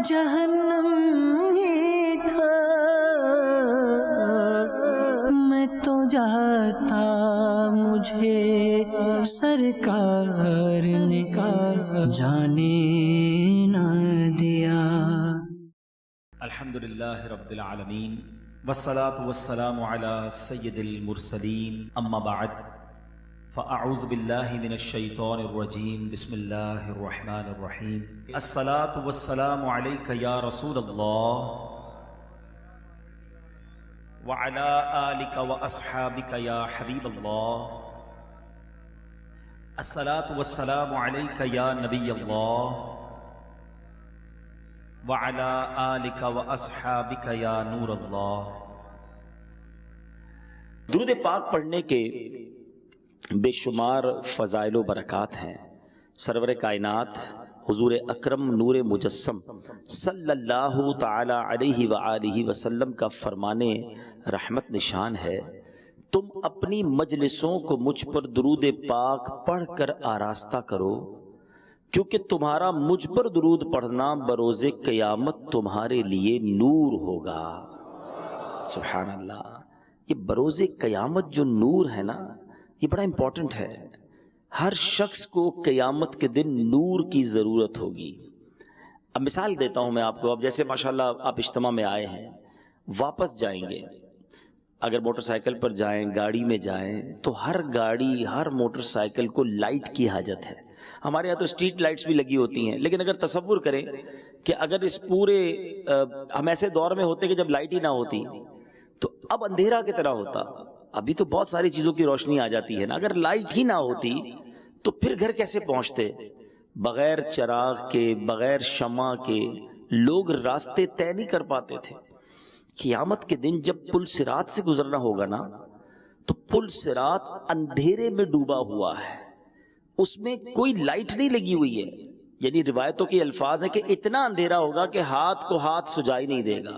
جہنم ہی تھا، میں تو جاتا مجھے سرکار نے جانے نہ دیا۔ الحمدللہ رب العالمین والصلاة والسلام علی سید المرسلین، اما بعد فاعوذ باللہ من الشیطان الرجیم، بسم اللہ الرحمن الرحیم۔ الصلاة والسلام علیک یا رسول اللہ وعلی آلک واصحابک یا حبیب اللہ، الصلاة والسلام علیک یا نبی اللہ وعلی آلک واصحابک یا نور اللہ۔ درود پاک پڑھنے کے بے شمار فضائل و برکات ہیں۔ سرور کائنات حضور اکرم نور مجسم صلی اللہ تعالی علیہ وآلہ وسلم کا فرمان رحمت نشان ہے، تم اپنی مجلسوں کو مجھ پر درود پاک پڑھ کر آراستہ کرو، کیونکہ تمہارا مجھ پر درود پڑھنا بروز قیامت تمہارے لیے نور ہوگا۔ سبحان اللہ، یہ بروز قیامت جو نور ہے نا، یہ بڑا امپورٹنٹ ہے۔ ہر شخص کو قیامت کے دن نور کی ضرورت ہوگی۔ اب مثال دیتا ہوں میں آپ کو۔ اب جیسے ماشاءاللہ آپ اجتماع میں آئے ہیں، واپس جائیں گے، اگر موٹر سائیکل پر جائیں، گاڑی میں جائیں، تو ہر گاڑی، ہر موٹر سائیکل کو لائٹ کی حاجت ہے۔ ہمارے یہاں تو اسٹریٹ لائٹس بھی لگی ہوتی ہیں، لیکن اگر تصور کریں کہ اگر اس پورے ہم ایسے دور میں ہوتے کہ جب لائٹ ہی نہ ہوتی تو اب اندھیرا کی طرح ہوتا۔ ابھی تو بہت ساری چیزوں کی روشنی آ جاتی ہے نا، اگر لائٹ ہی نہ ہوتی تو پھر گھر کیسے پہنچتے؟ بغیر چراغ کے، بغیر شمع کے لوگ راستے طے نہیں کر پاتے تھے۔ قیامت کے دن جب پل صراط سے گزرنا ہوگا نا، تو پل صراط اندھیرے میں ڈوبا ہوا ہے، اس میں کوئی لائٹ نہیں لگی ہوئی ہے۔ یعنی روایتوں کے الفاظ ہیں کہ اتنا اندھیرا ہوگا کہ ہاتھ کو ہاتھ سجائی نہیں دے گا۔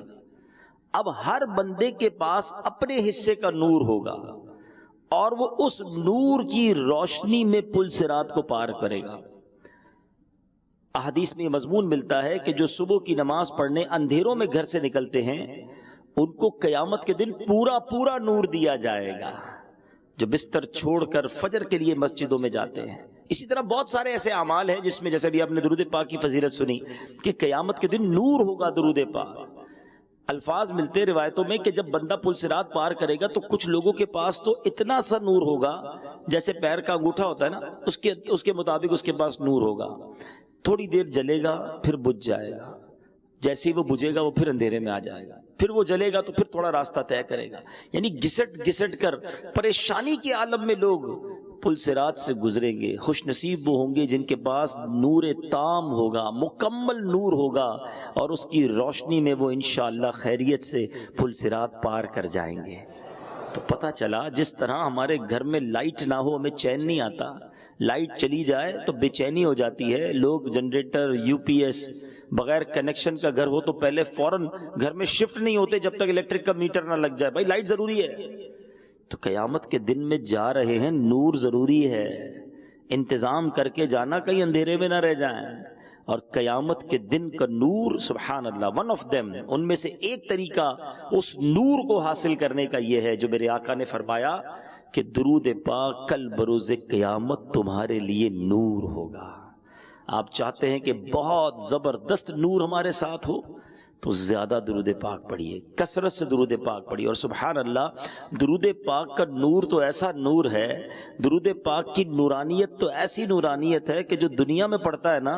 اب ہر بندے کے پاس اپنے حصے کا نور ہوگا، اور وہ اس نور کی روشنی میں پل صراط کو پار کرے گا۔ احادیث میں یہ مضمون ملتا ہے کہ جو صبح کی نماز پڑھنے اندھیروں میں گھر سے نکلتے ہیں، ان کو قیامت کے دن پورا پورا نور دیا جائے گا۔ جو بستر چھوڑ کر فجر کے لیے مسجدوں میں جاتے ہیں، اسی طرح بہت سارے ایسے اعمال ہیں جس میں جیسے بھی آپ نے درود پاک کی فضیلت سنی کہ قیامت کے دن نور ہوگا درود پاک۔ الفاظ ملتے روایتوں میں کہ جب بندہ پل صراط پار کرے گا تو کچھ لوگوں کے پاس تو اتنا سا نور ہوگا، جیسے پیر کا انگوٹھا ہوتا ہے نا، اس کے مطابق اس کے پاس نور ہوگا۔ تھوڑی دیر جلے گا، پھر بجھ جائے گا، جیسے ہی وہ بجھے گا وہ پھر اندھیرے میں آ جائے گا، پھر وہ جلے گا تو پھر تھوڑا راستہ طے کرے گا۔ یعنی گھسٹ گھسٹ کر پریشانی کے عالم میں لوگ پل صراط سے گزریں گے۔ خوش نصیب وہ ہوں گے جن کے پاس نور تام ہوگا، مکمل نور ہوگا، اور اس کی روشنی میں وہ انشاءاللہ خیریت سے پل صراط پار کر جائیں گے۔ تو پتہ چلا جس طرح ہمارے گھر میں لائٹ نہ ہو ہمیں چین نہیں آتا، لائٹ چلی جائے تو بے چینی ہو جاتی ہے۔ لوگ جنریٹر، یو پی ایس بغیر کنیکشن کا گھر ہو تو پہلے فوراً گھر میں شفٹ نہیں ہوتے جب تک الیکٹرک کا میٹر نہ لگ جائے۔ بھائی لائٹ ضروری ہے۔ تو قیامت کے دن میں جا رہے ہیں، نور ضروری ہے، انتظام کر کے جانا کہیں اندھیرے میں نہ رہ جائیں۔ اور قیامت کے دن کا نور، سبحان اللہ، ون آف دیم، ان میں سے ایک طریقہ اس نور کو حاصل کرنے کا یہ ہے جو میرے آقا نے فرمایا کہ درود پاک کل بروز قیامت تمہارے لیے نور ہوگا۔ آپ چاہتے ہیں کہ بہت زبردست نور ہمارے ساتھ ہو تو زیادہ درود پاک پڑھیے، کثرت سے درود پاک پڑھیے۔ اور سبحان اللہ، درود پاک کا نور تو ایسا نور ہے، درود پاک کی نورانیت تو ایسی نورانیت ہے کہ جو دنیا میں پڑھتا ہے نا،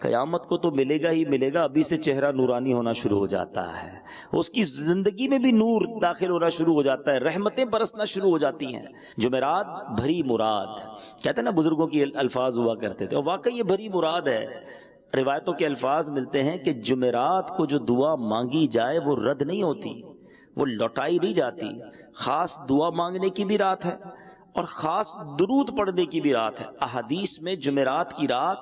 قیامت کو تو ملے گا ہی ملے گا، ابھی سے چہرہ نورانی ہونا شروع ہو جاتا ہے، اس کی زندگی میں بھی نور داخل ہونا شروع ہو جاتا ہے، رحمتیں برسنا شروع ہو جاتی ہیں۔ جمعرات بھری مراد، کہتے ہیں نا بزرگوں کی الفاظ ہوا کرتے تھے، اور واقعی یہ بھری مراد ہے۔ روایتوں کے الفاظ ملتے ہیں کہ جمعرات کو جو دعا مانگی جائے وہ رد نہیں ہوتی، وہ لوٹائی نہیں جاتی۔ خاص دعا مانگنے کی بھی رات ہے اور خاص درود پڑھنے کی بھی رات ہے۔ احادیث میں جمعرات کی رات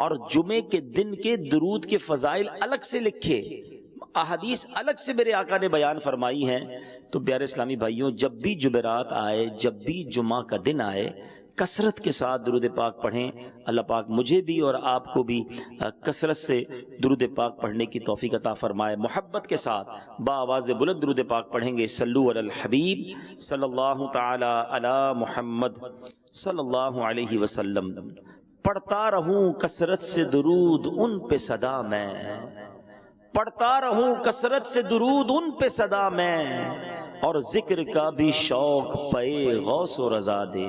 اور جمعے کے دن کے درود کے فضائل الگ سے لکھے، احادیث الگ سے میرے آقا نے بیان فرمائی ہیں۔ تو پیارے اسلامی بھائیوں، جب بھی جمعرات آئے، جب بھی جمعہ کا دن آئے، کثرت کے ساتھ درود پاک پڑھیں. اللہ پاک مجھے بھی اور آپ کو بھی کثرت سے درود پاک پڑھنے کی توفیق عطا فرمائے. محبت کے ساتھ بآواز بلند درود پاک پڑھیں گے. صلو علی الحبیب صلی اللہ تعالی علی محمد صلی اللہ علیہ وسلم. پڑھتا رہوں کثرت سے درود ان پہ صدا میں، پڑھتا رہوں کثرت سے درود ان پہ صدا میں، اور ذکر کا بھی شوق پے غوث و رضا دے.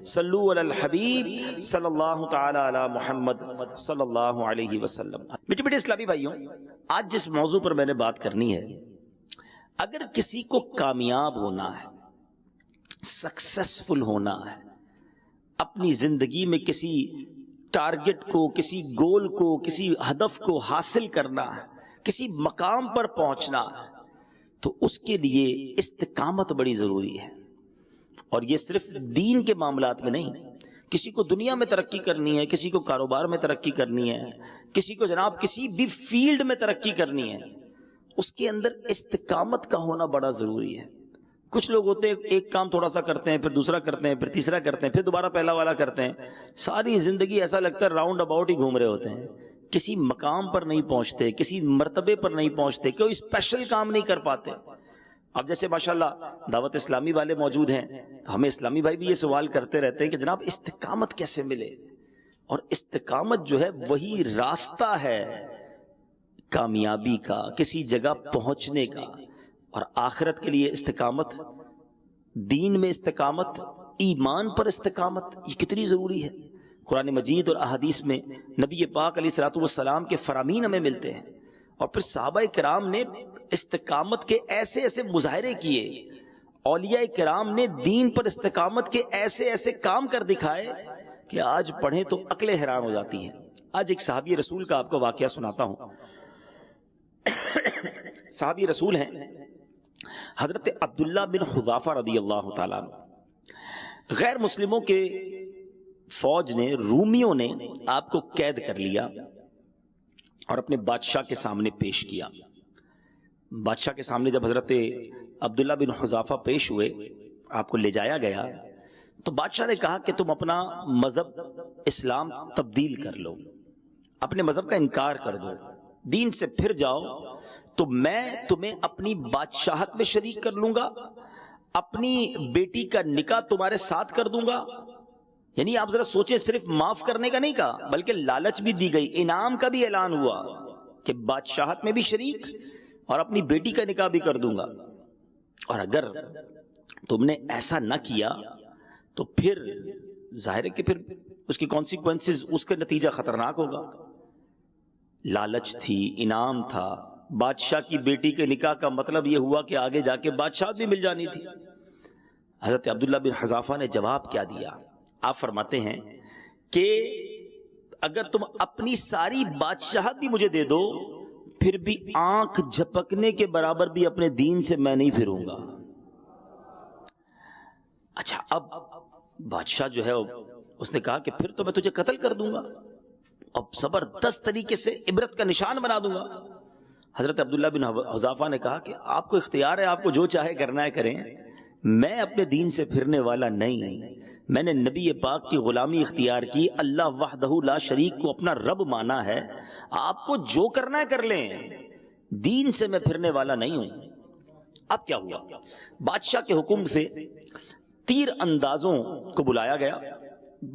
صلو علی الحبیب صلی اللہ تعالی علی محمد صلی اللہ علیہ وسلم. میٹھے میٹھے اسلامی بھائیوں، آج جس موضوع پر میں نے بات کرنی ہے، اگر کسی کو کامیاب ہونا ہے، سکسیسفل ہونا ہے، اپنی زندگی میں کسی ٹارگٹ کو، کسی گول کو، کسی ہدف کو حاصل کرنا ہے، کسی مقام پر پہنچنا ہے، تو اس کے لیے استقامت بڑی ضروری ہے. اور یہ صرف دین کے معاملات میں نہیں، کسی کو دنیا میں ترقی کرنی ہے، کسی کو کاروبار میں ترقی کرنی ہے، کسی کو جناب کسی بھی فیلڈ میں ترقی کرنی ہے، اس کے اندر استقامت کا ہونا بڑا ضروری ہے. کچھ لوگ ہوتے ہیں ایک کام تھوڑا سا کرتے ہیں، پھر دوسرا کرتے ہیں، پھر تیسرا کرتے ہیں، پھر دوبارہ پہلا والا کرتے ہیں، ساری زندگی ایسا لگتا ہے راؤنڈ اباؤٹ ہی گھوم رہے ہوتے ہیں، کسی مقام پر نہیں پہنچتے، کسی مرتبے پر نہیں پہنچتے، کوئی اسپیشل کام نہیں کر پاتے. اب جیسے ماشاءاللہ دعوت اسلامی والے موجود ہیں، تو ہمیں اسلامی بھائی بھی یہ سوال کرتے رہتے ہیں کہ جناب استقامت کیسے ملے؟ اور استقامت جو ہے وہی راستہ ہے کامیابی کا، کسی جگہ پہنچنے کا. اور آخرت کے لیے استقامت، دین میں استقامت، ایمان پر استقامت، یہ کتنی ضروری ہے. قرآن مجید اور احادیث میں نبی پاک علیہ الصلوۃ والسلام کے فرامین ہمیں ملتے ہیں، اور پھر صحابہ کرام نے استقامت کے ایسے ایسے مظاہرے کیے، اولیاء کرام نے دین پر استقامت کے ایسے ایسے کام کر دکھائے کہ آج پڑھیں تو عقلیں حیران ہو جاتی ہیں. آج ایک صحابی رسول کا آپ کو واقعہ سناتا ہوں. صحابی رسول ہیں حضرت عبداللہ بن حذافہ رضی اللہ تعالیٰ عنہ. غیر مسلموں کے فوج نے، رومیوں نے آپ کو قید کر لیا اور اپنے بادشاہ کے سامنے پیش کیا. بادشاہ کے سامنے جب حضرت عبداللہ بن حذافہ پیش ہوئے، آپ کو لے جایا گیا، تو بادشاہ نے کہا کہ تم اپنا مذہب اسلام تبدیل کر لو، اپنے مذہب کا انکار کر دو، دین سے پھر جاؤ، تو میں تمہیں اپنی بادشاہت میں شریک کر لوں گا، اپنی بیٹی کا نکاح تمہارے ساتھ کر دوں گا. یعنی آپ ذرا سوچیں، صرف معاف کرنے کا نہیں کہا، بلکہ لالچ بھی دی گئی، انعام کا بھی اعلان ہوا کہ بادشاہت میں بھی شریک اور اپنی بیٹی کا نکاح بھی کر دوں گا. اور اگر تم نے ایسا نہ کیا تو پھر ظاہر ہے کہ پھر اس کی کانسیکوینسز، اس کا نتیجہ خطرناک ہوگا. لالچ تھی، انعام تھا. بادشاہ کی بیٹی کے نکاح کا مطلب یہ ہوا کہ آگے جا کے بادشاہت بھی مل جانی تھی. حضرت عبداللہ بن حذافہ نے جواب کیا دیا؟ آپ فرماتے ہیں کہ اگر تم اپنی ساری بادشاہت بھی مجھے دے دو، پھر بھی آنکھ جھپکنے کے برابر بھی اپنے دین سے میں نہیں پھروں گا. اچھا، اب بادشاہ جو ہے اس نے کہا کہ پھر تو میں تجھے قتل کر دوں گا، اب زبردست طریقے سے عبرت کا نشان بنا دوں گا. حضرت عبداللہ بن حذافہ نے کہا کہ آپ کو اختیار ہے، آپ کو جو چاہے کرنا ہے کریں، میں اپنے دین سے پھرنے والا نہیں. میں نے نبی پاک کی غلامی اختیار کی، اللہ وحدہ لا شریک کو اپنا رب مانا ہے، آپ کو جو کرنا ہے کر لیں، دین سے میں پھرنے والا نہیں ہوں. اب کیا ہوا؟ بادشاہ کے حکم سے تیر اندازوں کو بلایا گیا،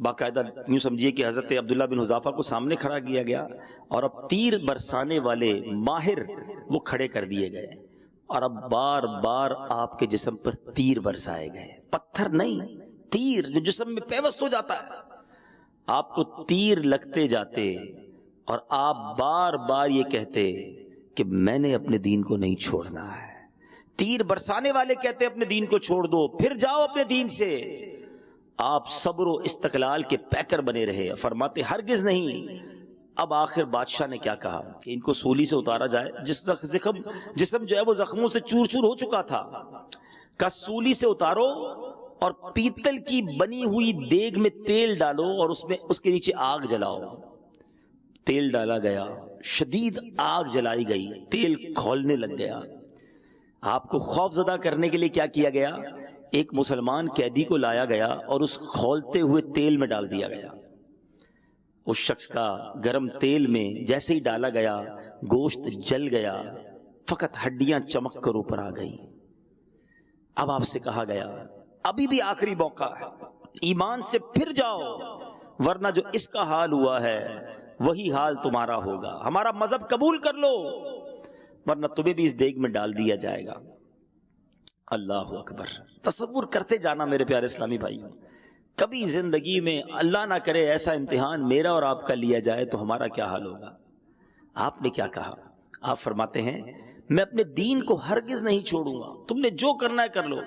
باقاعدہ یوں سمجھیے کہ حضرت عبداللہ بن حذافہ کو سامنے کھڑا کیا گیا، اور اب تیر برسانے والے ماہر وہ کھڑے کر دیے گئے، اور اب بار بار آپ کے جسم پر تیر برسائے گئے. پتھر نہیں، تیر جو جسم میں پیوست ہو جاتا ہے. آپ کو تیر لگتے جاتے اور آپ بار بار یہ کہتے کہ میں نے اپنے دین کو نہیں چھوڑنا ہے. تیر برسانے والے کہتے اپنے دین کو چھوڑ دو، پھر جاؤ اپنے دین سے. آپ صبر و استقلال کے پیکر بنے رہے، فرماتے ہرگز نہیں. اب آخر بادشاہ نے کیا کہا کہ ان کو سولی سے اتارا جائے. جسم جو ہے وہ زخموں سے چور چور ہو چکا تھا، کا سولی سے اتارو اور پیتل کی بنی ہوئی دیگ میں تیل ڈالو اور اس کے نیچے آگ جلاؤ. تیل ڈالا گیا، شدید آگ جلائی گئی، تیل کھولنے لگ گیا. آپ کو خوف زدہ کرنے کے لیے کیا کیا گیا ایک مسلمان قیدی کو لایا گیا اور اس کھولتے ہوئے تیل میں ڈال دیا گیا. اس شخص کا گرم تیل میں جیسے ہی ڈالا گیا گوشت جل گیا، فقط ہڈیاں چمک کر اوپر آ گئی. اب آپ سے کہا گیا ابھی بھی آخری موقع ہے، ایمان سے پھر جاؤ، ورنہ جو اس کا حال ہوا ہے وہی حال تمہارا ہوگا. ہمارا مذہب قبول کر لو ورنہ تمہیں بھی اس دیگ میں ڈال دیا جائے گا. اللہ اکبر. تصور کرتے جانا میرے پیارے اسلامی بھائی، کبھی زندگی میں اللہ نہ کرے ایسا امتحان میرا اور آپ کا لیا جائے تو ہمارا کیا حال ہوگا. آپ نے کیا کہا؟ آپ فرماتے ہیں میں اپنے دین کو ہرگز نہیں چھوڑوں گا، تم نے جو کرنا ہے کر لو.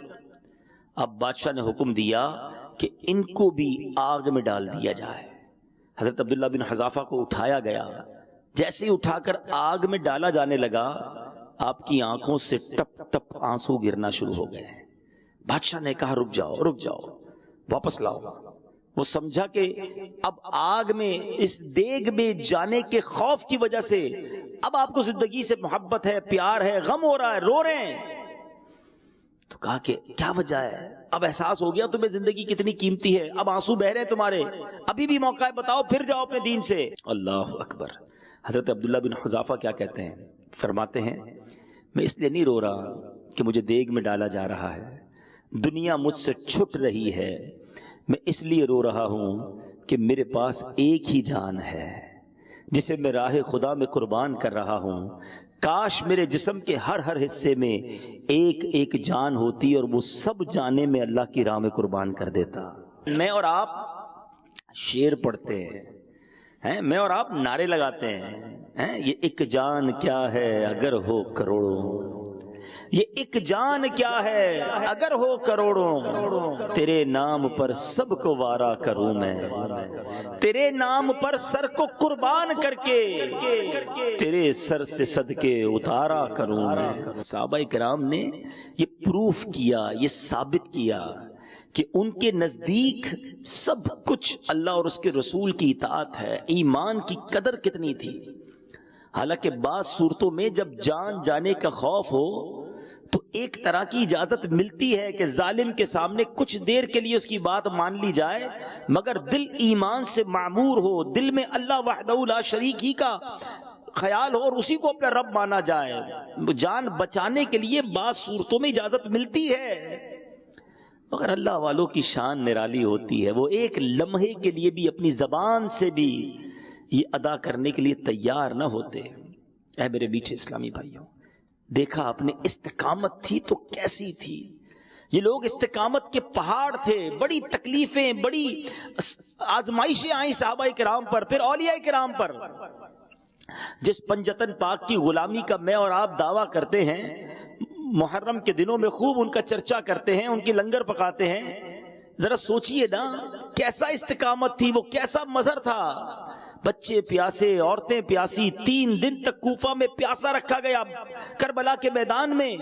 اب بادشاہ نے حکم دیا کہ ان کو بھی آگ میں ڈال دیا جائے. حضرت عبداللہ بن حذافہ کو اٹھایا گیا، جیسے ہی اٹھا کر آگ میں ڈالا جانے لگا آپ کی آنکھوں سے ٹپ ٹپ آنسو گرنا شروع ہو گئے. بادشاہ نے کہا رک جاؤ رک جاؤ، واپس لاؤ. وہ سمجھا کہ اب آگ میں اس دیگ میں جانے کے خوف کی وجہ سے اب آپ کو زندگی سے محبت ہے، پیار ہے، غم ہو رہا ہے، رو رہے ہیں. تو کہا کہ کیا وجہ ہے؟ اب احساس ہو گیا تمہیں زندگی کتنی قیمتی ہے، اب آنسو بہ رہے ہیں تمہارے، ابھی بھی موقع ہے، بتاؤ پھر جاؤ اپنے دین سے. اللہ اکبر. حضرت عبداللہ بن حذافہ کیا کہتے ہیں؟ فرماتے ہیں میں اس لیے نہیں رو رہا کہ مجھے دیگ میں ڈالا جا رہا ہے، دنیا مجھ سے چھٹ رہی ہے، میں اس لیے رو رہا ہوں کہ میرے پاس ایک ہی جان ہے جسے میں راہ خدا میں قربان کر رہا ہوں. کاش میرے جسم کے ہر ہر حصے میں ایک ایک جان ہوتی اور وہ سب جانے میں اللہ کی راہ میں قربان کر دیتا. میں اور آپ شعر پڑھتے ہیں، میں اور آپ نعرے لگاتے ہیں، یہ ایک جان کیا ہے اگر ہو کروڑوں، یہ ایک جان کیا ہے اگر ہو کروڑوں، تیرے نام پر سب کو وارا کروں میں، تیرے نام پر سر کو قربان کر کے تیرے سر سے صدقے اتارا کروں میں. صحابہ کرام نے یہ پروف کیا، یہ ثابت کیا کہ ان کے نزدیک سب کچھ اللہ اور اس کے رسول کی اطاعت ہے. ایمان کی قدر کتنی تھی. حالانکہ بعض صورتوں میں جب جان جانے کا خوف ہو تو ایک طرح کی اجازت ملتی ہے کہ ظالم کے سامنے کچھ دیر کے لیے اس کی بات مان لی جائے، مگر دل ایمان سے معمور ہو، دل میں اللہ وحدہ لا شریک ہی کا خیال ہو اور اسی کو اپنا رب مانا جائے. جان بچانے کے لیے بعض صورتوں میں اجازت ملتی ہے، مگر اللہ والوں کی شان نرالی ہوتی ہے. وہ ایک لمحے کے لیے بھی اپنی زبان سے بھی یہ ادا کرنے کے لیے تیار نہ ہوتے. اے میرے میٹھے اسلامی بھائیوں، دیکھا آپ نے استقامت تھی تو کیسی تھی. یہ لوگ استقامت کے پہاڑ تھے، بڑی تکلیفیں، بڑی آزمائشیں آئیں صحابہ کرام پر، پھر اولیاء کرام پر. جس پنجتن پاک کی غلامی کا میں اور آپ دعویٰ کرتے ہیں، محرم کے دنوں میں خوب ان کا چرچا کرتے ہیں، ان کی لنگر پکاتے ہیں، ذرا سوچئے نا کیسا استقامت تھی، وہ کیسا مظہر تھا. بچے پیاسے، عورتیں پیاسی، 3 دن تک کوفہ میں پیاسا رکھا گیا کربلا کے میدان میں،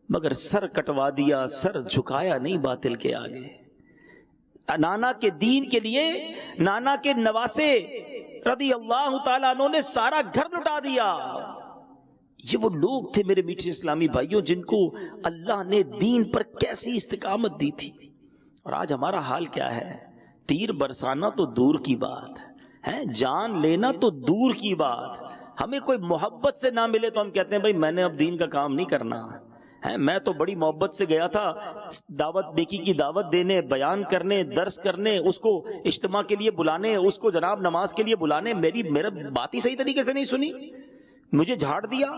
مگر سر کٹوا دیا، سر جھکایا نہیں باطل کے آگے. نانا کے دین کے لیے نانا کے نواسے رضی اللہ تعالیٰ عنہ نے سارا گھر لٹا دیا. یہ وہ لوگ تھے میرے میٹھے اسلامی بھائیوں جن کو اللہ نے دین پر کیسی استقامت دی تھی. اور آج ہمارا حال کیا ہے؟ تیر برسانا تو دور کی بات ہے، جان لینا تو دور کی بات. ہمیں کوئی محبت سے نہ ملے تو ہم کہتے ہیں بھائی میں نے اب دین کا کام نہیں کرنا ہے. میں تو بڑی محبت سے گیا تھا دعوت نیکی کی دعوت دینے، بیان کرنے، درس کرنے، اس کو اجتماع کے لیے بلانے، اس کو جناب نماز کے لیے بلانے. میرا بات ہی صحیح طریقے سے نہیں سنی، مجھے جھاڑ دیا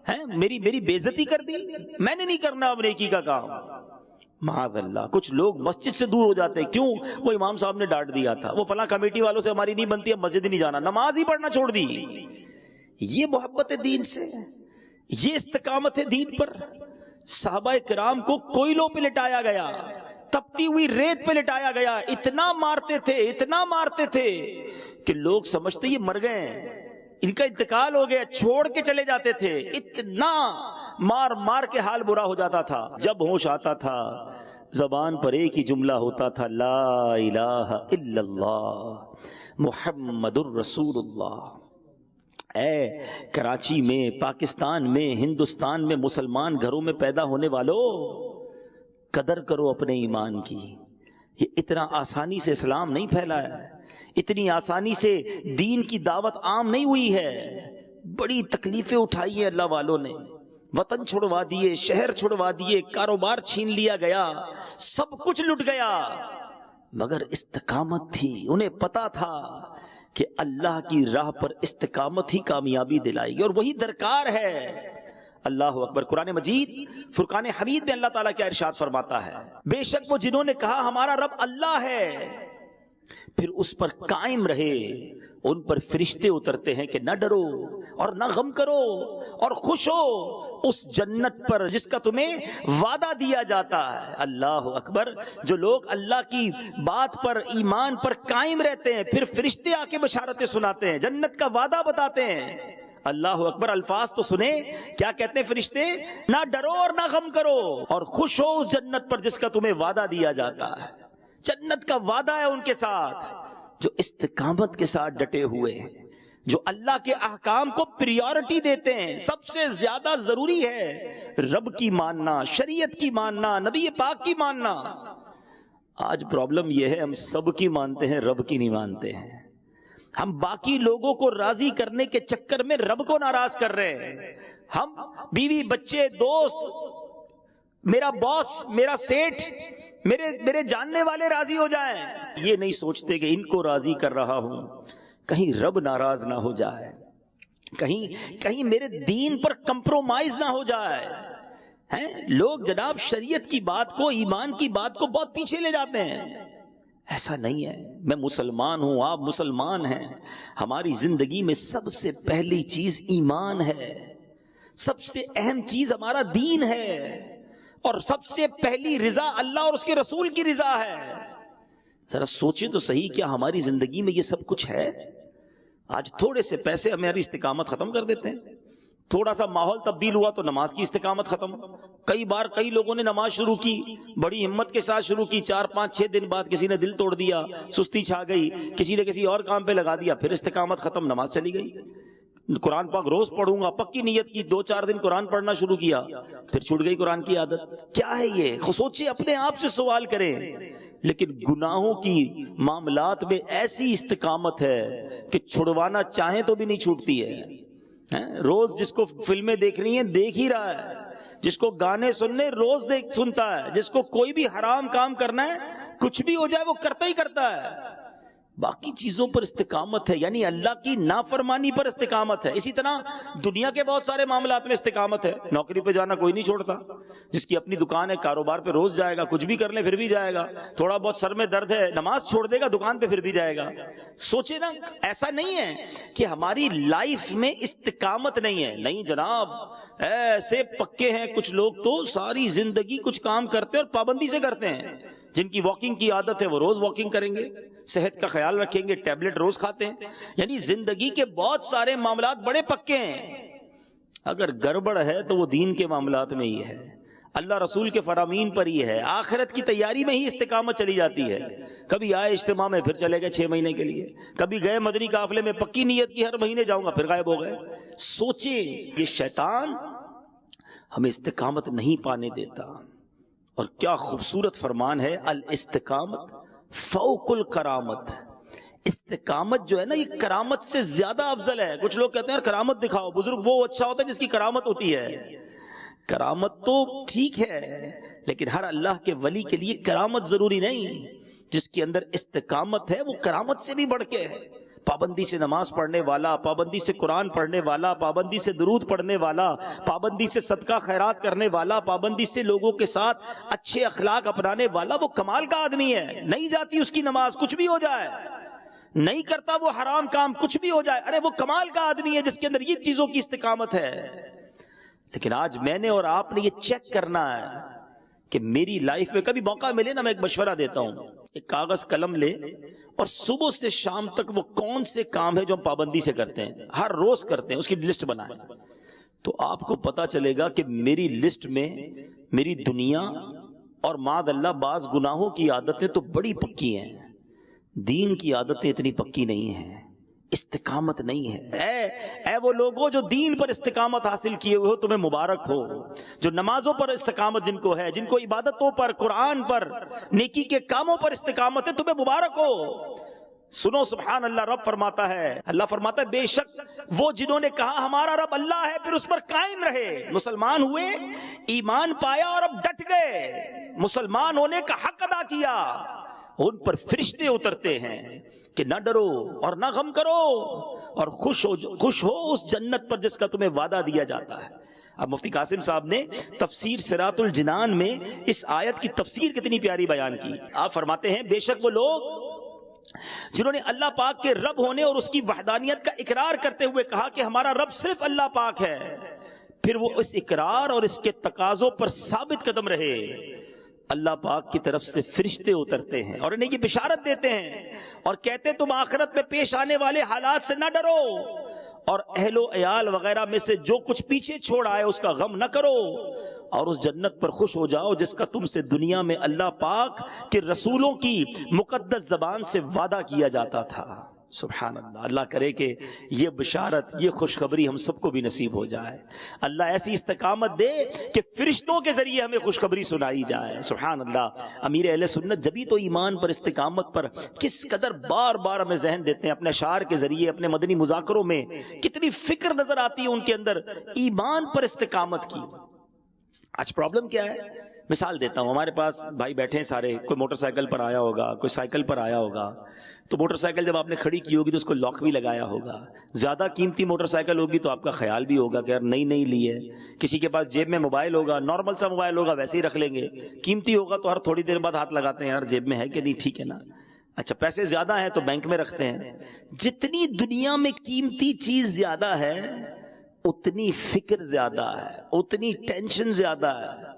ہے، میری بےعزتی کر دی. میں نے نہیں کرنا اب نیکی کا کام. معاذ اللہ. کچھ لوگ مسجد سے دور ہو جاتے ہیں، کیوں؟ وہ امام صاحب نے ڈانٹ دیا تھا، وہ فلاں کمیٹی والوں سے ہماری نہیں بنتی، اب مسجد نہیں جانا، نماز ہی پڑھنا چھوڑ دی. یہ محبت ہے دین سے، یہ استقامت ہے دین پر. صحابہ کرام کو کوئلوں پہ لٹایا گیا، تپتی ہوئی ریت پہ لٹایا گیا. اتنا مارتے تھے کہ لوگ سمجھتے یہ مر گئے ہیں، ان کا انتقال ہو گیا، چھوڑ کے چلے جاتے تھے. اتنا مار کے حال برا ہو جاتا تھا. جب ہوش آتا تھا زبان پر ایک ہی جملہ ہوتا تھا، لا الہ الا اللہ محمد الرسول اللہ. اے کراچی میں، پاکستان میں، ہندوستان میں مسلمان گھروں میں پیدا ہونے والوں، قدر کرو اپنے ایمان کی. یہ اتنا آسانی سے اسلام نہیں پھیلا ہے, اتنی آسانی سے دین کی دعوت عام نہیں ہوئی ہے. بڑی تکلیفیں اٹھائی ہیں اللہ والوں نے, وطن چھڑوا دیے, شہر چھڑوا دیے, کاروبار چھین لیا گیا, سب کچھ لٹ گیا, مگر استقامت تھی. انہیں پتا تھا کہ اللہ کی راہ پر استقامت ہی کامیابی دلائے گی, اور وہی درکار ہے. اللہ اکبر. قرآن مجید فرقان حمید میں اللہ تعالیٰ کیا ارشاد فرماتا ہے, بے شک وہ جنہوں نے کہا ہمارا رب اللہ ہے, پھر اس پر قائم رہے, ان پر فرشتے اترتے ہیں کہ نہ ڈرو اور نہ غم کرو اور خوش ہو اس جنت پر جس کا تمہیں وعدہ دیا جاتا ہے. اللہ اکبر. جو لوگ اللہ کی بات پر, ایمان پر قائم رہتے ہیں, پھر فرشتے آ کے بشارتیں سناتے ہیں, جنت کا وعدہ بتاتے ہیں. اللہ اکبر. الفاظ تو سنیں کیا کہتے ہیں فرشتے, نہ ڈرو اور نہ غم کرو اور خوش ہو اس جنت پر جس کا تمہیں وعدہ دیا جاتا ہے. جنت کا وعدہ ہے ان کے ساتھ جو استقامت کے ساتھ ڈٹے ہوئے ہیں, جو اللہ کے احکام کو پریورٹی دیتے ہیں. سب سے زیادہ ضروری ہے رب کی ماننا, شریعت کی ماننا, نبی پاک کی ماننا. آج پرابلم یہ ہے ہم سب کی مانتے ہیں, رب کی نہیں مانتے ہیں. ہم باقی لوگوں کو راضی کرنے کے چکر میں رب کو ناراض کر رہے ہیں. ہم بیوی, بچے, دوست, میرا باس, میرا سیٹ, میرے جاننے والے راضی ہو جائیں, یہ نہیں سوچتے کہ ان کو راضی کر رہا ہوں کہیں رب ناراض نہ ہو جائے, کہیں میرے دین پر کمپرومائز نہ ہو جائے. لوگ جناب شریعت کی بات کو, ایمان کی بات کو بہت پیچھے لے جاتے ہیں. ایسا نہیں ہے. میں مسلمان ہوں, آپ مسلمان ہیں, ہماری زندگی میں سب سے پہلی چیز ایمان ہے, سب سے اہم چیز ہمارا دین ہے, اور سب سے پہلی رضا اللہ اور اس کے رسول کی رضا ہے. ذرا سوچیں تو صحیح, کیا ہماری زندگی میں یہ سب کچھ ہے؟ آج تھوڑے سے پیسے ہماری استقامت ختم کر دیتے ہیں, تھوڑا سا ماحول تبدیل ہوا تو نماز کی استقامت ختم. کئی بار کئی لوگوں نے نماز شروع کی, بڑی ہمت کے ساتھ شروع کی, 4 5 6 دن بعد کسی نے دل توڑ دیا, سستی چھا گئی, کسی نے کسی اور کام پہ لگا دیا, پھر استقامت ختم, نماز چلی گئی. قرآن پاک روز پڑھوں گا, پکی نیت کی, 2 4 دن قرآن پڑھنا شروع کیا, پھر چھوٹ گئی قرآن کی عادت. کیا ہے یہ؟ سوچیں, اپنے آپ سے سوال کریں. لیکن گناہوں کی معاملات میں ایسی استقامت ہے کہ چھڑوانا چاہیں تو بھی نہیں چھوٹتی ہے. روز جس کو فلمیں دیکھنی ہیں دیکھ ہی رہا ہے, جس کو گانے سننے روز سنتا ہے, جس کو کوئی بھی حرام کام کرنا ہے کچھ بھی ہو جائے وہ کرتا ہی کرتا ہے. باقی چیزوں پر استقامت ہے, یعنی اللہ کی نافرمانی پر استقامت ہے. اسی طرح دنیا کے بہت سارے معاملات میں استقامت ہے. نوکری پہ جانا کوئی نہیں چھوڑتا, جس کی اپنی دکان ہے کاروبار پہ روز جائے گا, کچھ بھی کر لے پھر بھی جائے گا. تھوڑا بہت سر میں درد ہے, نماز چھوڑ دے گا, دکان پہ پھر بھی جائے گا. سوچے نا, ایسا نہیں ہے کہ ہماری لائف میں استقامت نہیں ہے. نہیں جناب, ایسے پکے ہیں کچھ لوگ تو ساری زندگی کچھ کام کرتے اور پابندی سے کرتے ہیں. جن کی واکنگ کی عادت ہے وہ روز واکنگ کریں گے, صحت کا خیال رکھیں گے, ٹیبلٹ روز کھاتے ہیں. یعنی زندگی کے بہت سارے معاملات بڑے پکے ہیں. اگر گڑبڑ ہے تو وہ دین کے معاملات میں ہی ہے, اللہ رسول کے فرامین پر ہی ہے, آخرت کی تیاری میں ہی استقامت چلی جاتی ہے. کبھی آئے اجتماع میں پھر چلے گئے 6 مہینے کے لیے, کبھی گئے مدنی قافلے میں پکی نیت کی ہر مہینے جاؤں گا, پھر غائب ہو گئے. سوچیں, یہ شیطان ہمیں استقامت نہیں پانے دیتا. اور کیا خوبصورت فرمان ہے, الاستقامت فوق الکرامت. استقامت جو ہے نا یہ کرامت سے زیادہ افضل ہے. کچھ لوگ کہتے ہیں یار کرامت دکھاؤ, بزرگ وہ اچھا ہوتا ہے جس کی کرامت ہوتی ہے. کرامت تو ٹھیک ہے, لیکن ہر اللہ کے ولی کے لیے کرامت ضروری نہیں. جس کے اندر استقامت ہے وہ کرامت سے بھی بڑھ کے ہے. پابندی سے نماز پڑھنے والا, پابندی سے قرآن پڑھنے والا, پابندی سے درود پڑھنے والا, پابندی سے صدقہ خیرات کرنے والا, پابندی سے لوگوں کے ساتھ اچھے اخلاق اپنانے والا, وہ کمال کا آدمی ہے. نہیں جاتی اس کی نماز, کچھ بھی ہو جائے, نہیں کرتا وہ حرام کام, کچھ بھی ہو جائے, ارے وہ کمال کا آدمی ہے جس کے اندر یہ چیزوں کی استقامت ہے. لیکن آج میں نے اور آپ نے یہ چیک کرنا ہے کہ میری لائف میں, کبھی موقع ملے نا میں ایک مشورہ دیتا ہوں, ایک کاغذ قلم لے اور صبح سے شام تک وہ کون سے کام ہے جو ہم پابندی سے کرتے ہیں, ہر روز کرتے ہیں, اس کی لسٹ بنائیں. تو آپ کو پتا چلے گا کہ میری لسٹ میں میری دنیا اور معاذ اللہ بعض گناہوں کی عادتیں تو بڑی پکی ہیں, دین کی عادتیں اتنی پکی نہیں ہیں. استقامت نہیں ہے۔ اے وہ لوگوں جو دین پر استقامت حاصل کیے ہوئے ہو، تمہیں مبارک ہو۔ جو نمازوں پر استقامت جن کو ہے، جن کو عبادتوں پر، قرآن پر، نیکی کے کاموں پر استقامت ہے، تمہیں مبارک ہو۔ سنو سبحان اللہ، رب فرماتا ہے، اللہ فرماتا ہے بے شک وہ جنہوں نے کہا ہمارا رب اللہ ہے، پھر اس پر قائم رہے، مسلمان ہوئے، ایمان پایا اور اب ڈٹ گئے، مسلمان ہونے کا حق ادا کیا، ان پر فرشتے اترتے ہیں کہ نہ ڈرو اور نہ غم کرو اور خوش ہو اس جنت پر جس کا تمہیں وعدہ دیا جاتا ہے۔ اب مفتی قاسم صاحب نے تفسیر صراط الجنان میں اس آیت کی تفسیر کتنی پیاری بیان کی۔ آپ فرماتے ہیں بے شک وہ لوگ جنہوں نے اللہ پاک کے رب ہونے اور اس کی وحدانیت کا اقرار کرتے ہوئے کہا کہ ہمارا رب صرف اللہ پاک ہے، پھر وہ اس اقرار اور اس کے تقاضوں پر ثابت قدم رہے، اللہ پاک کی طرف سے فرشتے اترتے ہیں اور انہیں یہ بشارت دیتے ہیں اور کہتے ہیں تم آخرت میں پیش آنے والے حالات سے نہ ڈرو اور اہل و عیال وغیرہ میں سے جو کچھ پیچھے چھوڑ آئے اس کا غم نہ کرو اور اس جنت پر خوش ہو جاؤ جس کا تم سے دنیا میں اللہ پاک کے رسولوں کی مقدس زبان سے وعدہ کیا جاتا تھا۔ سبحان اللہ، اللہ کرے کہ یہ بشارت، یہ خوشخبری ہم سب کو بھی نصیب ہو جائے، اللہ ایسی استقامت دے کہ فرشتوں کے ذریعے ہمیں خوشخبری سنائی جائے۔ سبحان اللہ، امیر اہل سنت جبھی تو ایمان پر، استقامت پر کس قدر بار بار ہمیں ذہن دیتے ہیں، اپنے اشعار کے ذریعے، اپنے مدنی مذاکروں میں کتنی فکر نظر آتی ہے ان کے اندر ایمان پر استقامت کی۔ آج پرابلم کیا ہے؟ مثال دیتا ہوں، ہمارے پاس بھائی بیٹھے ہیں سارے، کوئی موٹر سائیکل پر آیا ہوگا، کوئی سائیکل پر آیا ہوگا، تو موٹر سائیکل جب آپ نے کھڑی کی ہوگی تو اس کو لاک بھی لگایا ہوگا، زیادہ قیمتی موٹر سائیکل ہوگی تو آپ کا خیال بھی ہوگا کہ یار نئی نئی لی ہے، کسی کے پاس جیب میں موبائل ہوگا، نارمل سا موبائل ہوگا ویسے ہی رکھ لیں گے، قیمتی ہوگا تو ہر تھوڑی دیر بعد ہاتھ لگاتے ہیں یار جیب میں ہے کہ نہیں، ٹھیک ہے نا، اچھا پیسے زیادہ ہیں تو بینک میں رکھتے ہیں۔ جتنی دنیا میں قیمتی چیز زیادہ ہے اتنی فکر زیادہ ہے، اتنی ٹینشن زیادہ ہے۔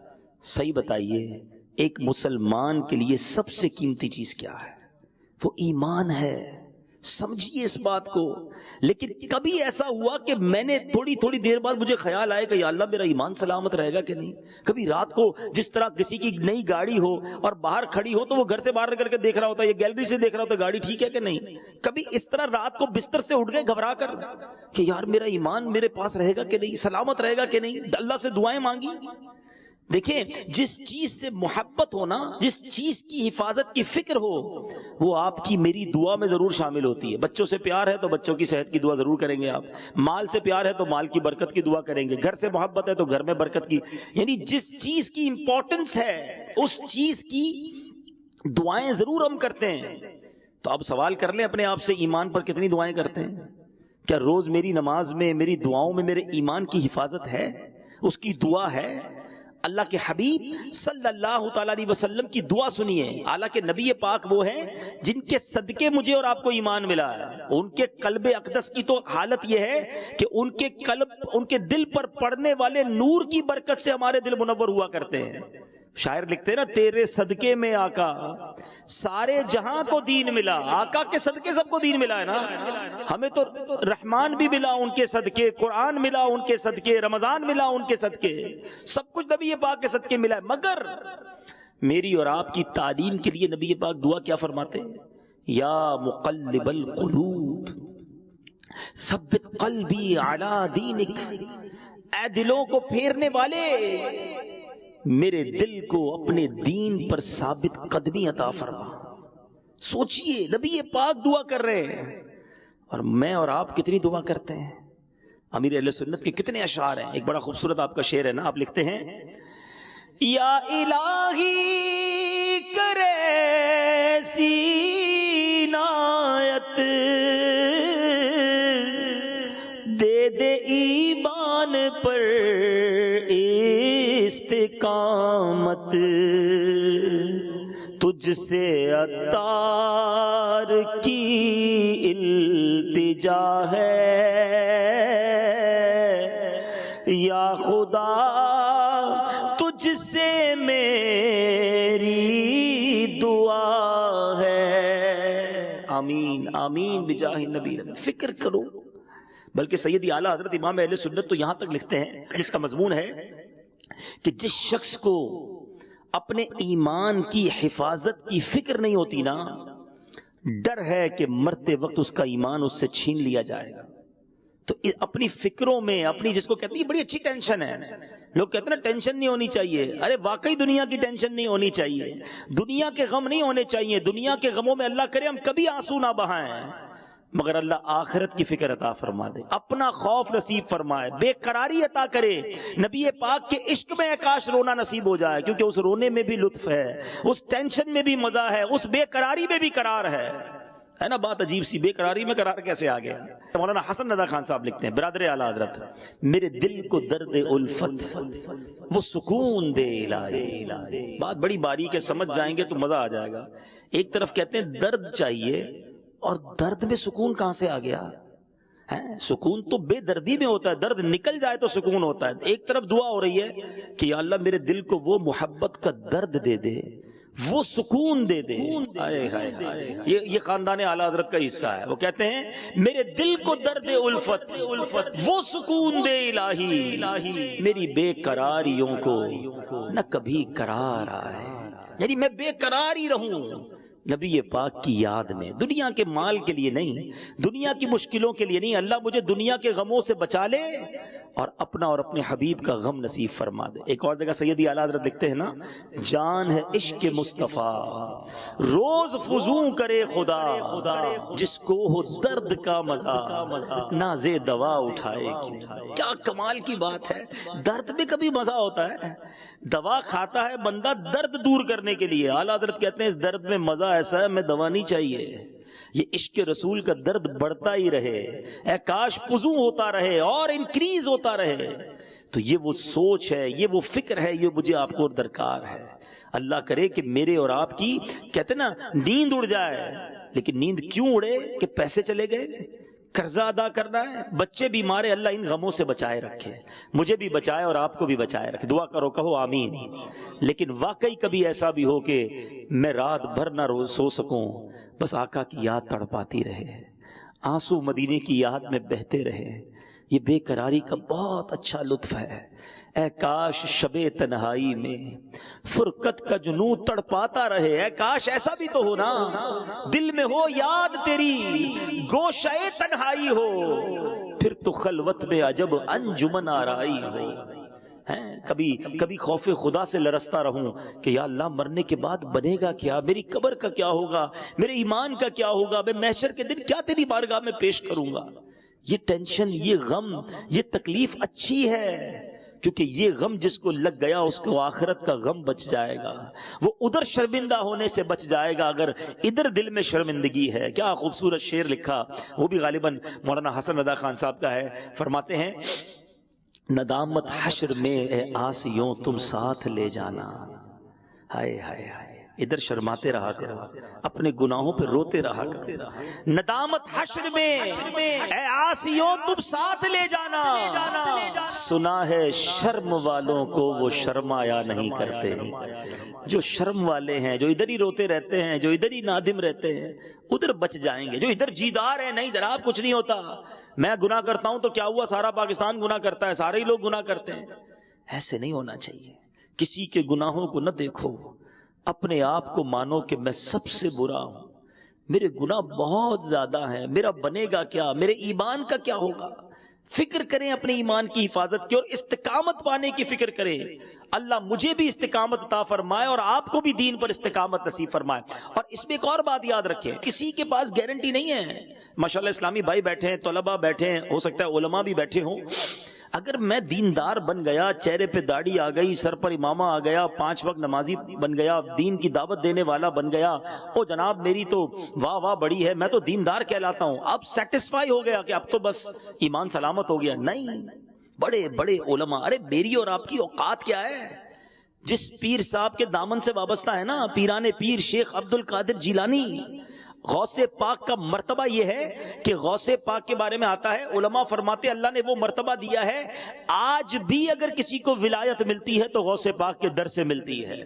صحیح بتائیے ایک مسلمان کے لیے سب سے قیمتی چیز کیا ہے؟ وہ ایمان ہے، سمجھیے اس بات کو۔ لیکن کبھی ایسا ہوا کہ میں نے تھوڑی دیر بعد مجھے خیال آئے کہ یا اللہ میرا ایمان سلامت رہے گا کہ نہیں؟ کبھی رات کو جس طرح کسی کی نئی گاڑی ہو اور باہر کھڑی ہو تو وہ گھر سے باہر کر کے دیکھ رہا ہوتا ہے، یہ گیلری سے دیکھ رہا ہوتا ہے گاڑی ٹھیک ہے کہ نہیں، کبھی اس طرح رات کو بستر سے اٹھ گئے گھبرا کر کہ یار میرا ایمان میرے پاس رہے گا کہ نہیں، سلامت رہے گا کہ نہیں، اللہ سے دعائیں مانگی۔ دیکھیں جس چیز سے محبت ہونا، جس چیز کی حفاظت کی فکر ہو، وہ آپ کی میری دعا میں ضرور شامل ہوتی ہے۔ بچوں سے پیار ہے تو بچوں کی صحت کی دعا ضرور کریں گے آپ، مال سے پیار ہے تو مال کی برکت کی دعا کریں گے، گھر سے محبت ہے تو گھر میں برکت کی، یعنی جس چیز کی امپورٹنس ہے اس چیز کی دعائیں ضرور ہم کرتے ہیں۔ تو اب سوال کر لیں اپنے آپ سے، ایمان پر کتنی دعائیں کرتے ہیں؟ کیا روز میری نماز میں، میری دعاؤں میں میرے ایمان کی حفاظت ہے، اس کی دعا ہے؟ اللہ کے حبیب صلی اللہ تعالیٰ علیہ وسلم کی دعا سنیے، حالانکہ نبی پاک وہ ہیں جن کے صدقے مجھے اور آپ کو ایمان ملا ہے۔ ان کے قلب اقدس کی تو حالت یہ ہے کہ ان کے قلب، ان کے دل پر پڑنے والے نور کی برکت سے ہمارے دل منور ہوا کرتے ہیں۔ شاعر لکھتے ہیں نا، تیرے صدقے میں آقا سارے جہاں کو دین ملا۔ آقا کے صدقے سب کو دین ملا ہے نا، ہمیں تو رحمان بھی ملا ان کے صدقے، قرآن ملا ان کے صدقے، رمضان ملا ان کے صدقے، سب کچھ نبی پاک کے صدقے ملا ہے۔ مگر میری اور آپ کی تعلیم کے لیے نبی پاک دعا کیا فرماتے ہیں؟ یا مقلب القلوب ثبت قلبی علی دینک، اے دلوں کو پھیرنے والے میرے دل کو اپنے دین پر ثابت قدمی عطا فرما۔ سوچئے نبی پاک دعا کر رہے ہیں اور میں اور آپ کتنی دعا کرتے ہیں۔ امیر اہل سنت کے کتنے اشعار ہیں، ایک بڑا خوبصورت آپ کا شعر ہے نا، آپ لکھتے ہیں یا الہی کرے سی عنایت دے دے ایمان پر استقامت، تجھ سے عطار کی التجا ہے یا خدا، تجھ سے میری دعا ہے۔ آمین آمین بجاہ نبی۔ فکر کرو، بلکہ سیدی اعلیٰ حضرت امام اہل سنت تو یہاں تک لکھتے ہیں، جس کا مضمون ہے کہ جس شخص کو اپنے ایمان کی حفاظت کی فکر نہیں ہوتی نا، ڈر ہے کہ مرتے وقت اس کا ایمان اس سے چھین لیا جائے گا. تو اپنی فکروں میں اپنی، جس کو کہتے ہیں بڑی اچھی ٹینشن ہے، لوگ کہتے ہیں نا ٹینشن نہیں ہونی چاہیے. ارے واقعی دنیا کی ٹینشن نہیں ہونی چاہیے، دنیا کے غم نہیں ہونے چاہیے. دنیا کے غموں میں اللہ کرے ہم کبھی آنسو نہ بہائیں، مگر اللہ آخرت کی فکر عطا فرما دے، اپنا خوف نصیب فرمائے، بے قراری عطا کرے. نبی پاک کے عشق میں کاش رونا نصیب ہو جائے، کیونکہ اس رونے میں بھی لطف ہے، اس ٹینشن میں بھی مزہ ہے، اس بے قراری میں بھی قرار ہے نا. بات عجیب سی، بے قراری میں قرار کیسے آ گیا؟ مولانا حسن رضا خان صاحب لکھتے ہیں، برادر اعلیٰ حضرت، میرے دل کو درد الفت وہ سکون دے الہی. بات بڑی باریک ہے، سمجھ جائیں گے تو مزہ آ جائے گا. ایک طرف کہتے ہیں درد چاہیے، اور درد میں سکون کہاں سے آ گیا؟ سکون تو بے دردی میں ہوتا ہے، درد نکل جائے تو سکون ہوتا ہے. ایک طرف دعا ہو رہی ہے کہ یا اللہ میرے دل کو وہ محبت کا درد دے دے، وہ سکون دے دے. یہ خاندان اعلیٰ حضرت کا حصہ ہے. وہ کہتے ہیں میرے دل کو درد الفت وہ سکون دے الہی، میری بے قراریوں کو نہ کبھی قرار آئے. یعنی میں بے قرار ہی رہوں نبی پاک کی یاد میں، دنیا کے مال کے لیے نہیں، دنیا کی مشکلوں کے لیے نہیں. اللہ مجھے دنیا کے غموں سے بچا لے اور اپنا اور اپنے حبیب کا غم نصیب فرما دے. ایک اور جگہ سیدی اعلیٰ حضرت لکھتے ہیں نا، جان ہے عشق مصطفیٰ روز فزوں کرے خدا، جس کو ہو درد کا مزہ نازے دوا اٹھائے. کیا کمال کی بات ہے، درد میں کبھی مزہ ہوتا ہے؟ دوا کھاتا ہے بندہ درد دور کرنے کے لیے. اعلیٰ حضرت کہتے ہیں اس درد میں مزہ ایسا ہے، میں دوا نہیں چاہیے، یہ عشق رسول کا درد بڑھتا ہی رہے، اے کاش فزوں ہوتا رہے اور انکریز ہوتا رہے. تو یہ وہ سوچ ہے، یہ وہ فکر ہے، یہ مجھے آپ کو درکار ہے. اللہ کرے کہ میرے اور آپ کی، کہتے نا، نیند اڑ جائے. لیکن نیند کیوں اڑے؟ کہ پیسے چلے گئے، قرضہ ادا کرنا ہے، بچے بیمار ہیں، اللہ ان غموں سے بچائے رکھے، مجھے بھی بچائے اور آپ کو بھی بچائے رکھے. دعا کرو، کہو آمین. لیکن واقعی کبھی ایسا بھی ہو کہ میں رات بھر نہ سو سکوں، بس آقا کی یاد تڑپاتی رہے، آنسو مدینے کی یاد میں بہتے رہے. یہ بے قراری کا بہت اچھا لطف ہے. اے کاش شب تنہائی میں فرقت کا جنون تڑپاتا رہے. اے کاش ایسا بھی تو ہو نا، دل میں ہو یاد تیری، گوشہ تنہائی ہو، پھر تو خلوت میں عجب انجمن آرائی ہو. کبھی خوف خدا سے لرزتا رہوں کہ یا اللہ مرنے کے بعد بنے گا کیا، میری قبر کا کیا ہوگا، میرے ایمان کا کیا ہوگا، میں محشر کے دن کیا تیری بارگاہ میں پیش کروں گا. یہ ٹینشن، یہ غم، یہ تکلیف اچھی ہے، کیونکہ یہ غم جس کو لگ گیا اس کو آخرت کا غم بچ جائے گا، وہ ادھر شرمندہ ہونے سے بچ جائے گا اگر ادھر دل میں شرمندگی ہے. کیا خوبصورت شعر لکھا، وہ بھی غالباً مولانا حسن رضا خان صاحب کا ہے. فرماتے ہیں، ندامت حشر میں اے آسیوں تم ساتھ لے جانا. ہائے ہائے ہائے، ادھر شرماتے رہا کرو، اپنے گناہوں پہ روتے رہا کرو. ندامت حشر میں اے آسیوں تم ساتھ لے جانا. سنا ہے شرم والوں کو وہ شرمایا نہیں کرتے. جو شرم والے ہیں، جو ادھر ہی روتے رہتے ہیں، جو ادھر ہی نادم رہتے ہیں، ادھر بچ جائیں گے. جو ادھر جیدار ہیں، نہیں جناب کچھ نہیں ہوتا، میں گناہ کرتا ہوں تو کیا ہوا، سارا پاکستان گناہ کرتا ہے، سارے ہی لوگ گناہ کرتے ہیں. ایسے نہیں ہونا چاہیے. کسی کے گناہوں کو نہ دیکھو، اپنے آپ کو مانو کہ میں سب سے برا ہوں، میرے گناہ بہت زیادہ ہیں، میرا بنے گا کیا، میرے ایمان کا کیا ہوگا. فکر کریں اپنے ایمان کی حفاظت کی اور استقامت پانے کی فکر کریں. اللہ مجھے بھی استقامت عطا فرمائے اور آپ کو بھی دین پر استقامت نصیب فرمائے. اور اس میں ایک اور بات یاد رکھیں، کسی کے پاس گارنٹی نہیں ہے. ماشاءاللہ اسلامی بھائی بیٹھے ہیں، طلباء بیٹھے ہیں، ہو سکتا ہے علماء بھی بیٹھے ہوں. اگر میں دیندار بن گیا، چہرے پہ داڑھی آ گئی، سر پر امامہ آ گیا، 5 وقت نمازی بن گیا، دین کی دعوت دینے والا بن گیا، او جناب میری تو واہ واہ بڑی ہے، میں تو دیندار کہلاتا ہوں، اب سیٹسفائی ہو گیا کہ اب تو بس ایمان سلامت ہو گیا. نہیں، بڑے بڑے علماء، ارے میری اور آپ کی اوقات کیا ہے. جس پیر صاحب کے دامن سے وابستہ ہے نا، پیران پیر شیخ عبد القادر جیلانی، غوث پاک کا مرتبہ یہ ہے کہ غوث پاک کے بارے میں آتا ہے، علماء فرماتے اللہ نے وہ مرتبہ دیا ہے، آج بھی اگر کسی کو ولایت ملتی ہے تو غوث پاک کے در سے ملتی ہے.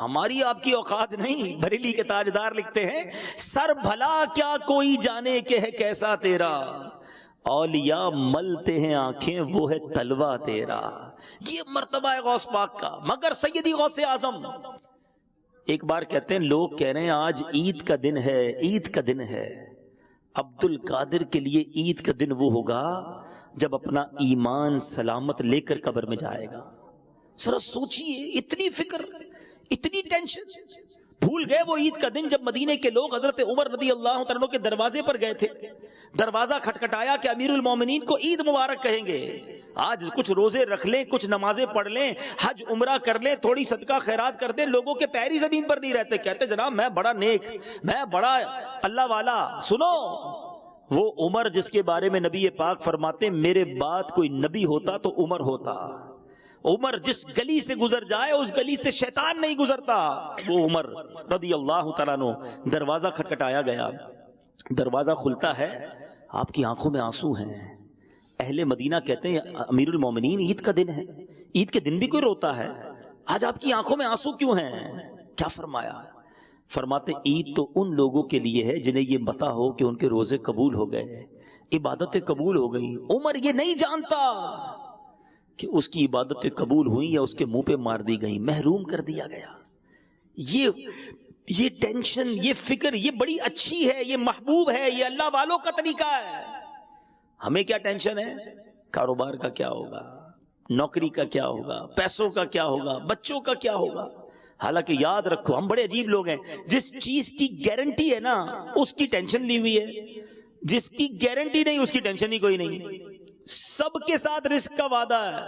ہماری آپ کی اوقات نہیں. بریلی کے تاجدار لکھتے ہیں، سر بھلا کیا کوئی جانے کہ ہے کیسا تیرا، اولیاء ملتے ہیں آنکھیں وہ ہے تلوہ تیرا. یہ مرتبہ ہے غوث پاک کا. مگر سیدی غوث اعظم ایک بار کہتے ہیں لوگ کہہ رہے ہیں آج عید کا دن ہے، عید کا دن ہے۔ عبد القادر کے لیے عید کا دن وہ ہوگا جب اپنا ایمان سلامت لے کر قبر میں جائے گا۔ ذرا سوچئے، اتنی فکر، اتنی ٹینشن۔ بھول گئے وہ عید کا دن جب مدینے کے لوگ حضرت عمر رضی اللہ تعالیٰ عنہ کے دروازے پر گئے تھے، دروازہ کھٹکھٹایا کہ امیر المومنین کو عید مبارک کہیں گے، آج کچھ روزے رکھ لیں، کچھ نمازیں پڑھ لیں، حج عمرہ کر لیں، تھوڑی صدقہ خیرات کر دیں۔ لوگوں کے پیر ہی زمین پر نہیں رہتے، کہتے جناب میں بڑا نیک، میں بڑا اللہ والا۔ سنو، وہ عمر جس کے بارے میں نبی پاک فرماتے میرے بعد کوئی نبی ہوتا تو عمر ہوتا۔ عمر جس گلی سے گزر جائے اس گلی سے شیطان نہیں گزرتا، وہ عمر رضی اللہ تعالیٰ عنہ۔ دروازہ کھٹکھٹایا گیا، دروازہ کھلتا ہے، آپ کی آنکھوں میں آنسو ہیں۔ اہل مدینہ کہتے ہیں امیر المومنین عید کا دن ہے، عید کے دن بھی کوئی روتا ہے، آج آپ کی آنکھوں میں آنسو کیوں ہیں؟ کیا فرمایا؟ فرماتے عید تو ان لوگوں کے لیے ہے جنہیں یہ پتا ہو کہ ان کے روزے قبول ہو گئے، عبادتیں قبول ہو گئی۔ عمر یہ نہیں جانتا کہ اس کی عبادتیں قبول ہوئیں یا اس کے منہ پہ مار دی گئی، محروم کر دیا گیا۔ یہ ٹینشن، یہ فکر، یہ بڑی اچھی ہے، یہ محبوب ہے، یہ اللہ والوں کا طریقہ ہے۔ ہمیں کیا ٹینشن ہے؟ کاروبار کا کیا ہوگا، نوکری کا کیا ہوگا، پیسوں کا کیا ہوگا، بچوں کا کیا ہوگا۔ حالانکہ یاد رکھو ہم بڑے عجیب لوگ ہیں، جس چیز کی گارنٹی ہے نا اس کی ٹینشن لی ہوئی ہے، جس کی گارنٹی نہیں اس کی ٹینشن ہی کوئی نہیں۔ سب کے ساتھ رزق کا وعدہ ہے،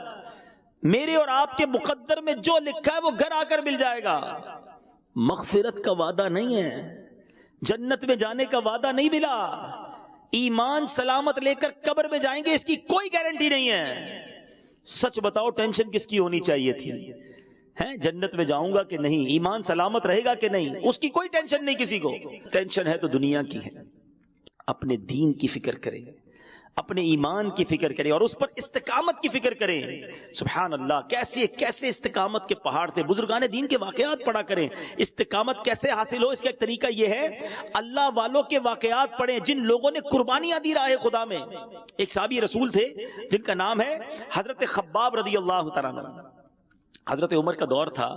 میرے اور آپ کے مقدر میں جو لکھا ہے وہ گھر آ کر مل جائے گا۔ مغفرت کا وعدہ نہیں ہے، جنت میں جانے کا وعدہ نہیں ملا، ایمان سلامت لے کر قبر میں جائیں گے اس کی کوئی گارنٹی نہیں ہے۔ سچ بتاؤ ٹینشن کس کی ہونی چاہیے تھی؟ ہے جنت میں جاؤں گا کہ نہیں، ایمان سلامت رہے گا کہ نہیں، اس کی کوئی ٹینشن نہیں کسی کو۔ ٹینشن ہے تو دنیا کی ہے۔ اپنے دین کی فکر کریں، اپنے ایمان کی فکر کریں اور اس پر استقامت کی فکر کریں۔ سبحان اللہ، کیسے کیسے استقامت کے پہاڑ تھے، بزرگان دین کے واقعات پڑھا کریں۔ استقامت کیسے حاصل ہو اس کا ایک طریقہ یہ ہے اللہ والوں کے واقعات پڑھیں جن لوگوں نے قربانیاں دی راہ خدا میں۔ ایک صحابی رسول تھے جن کا نام ہے حضرت خباب رضی اللہ تعالیٰ عنہ۔ حضرت عمر کا دور تھا،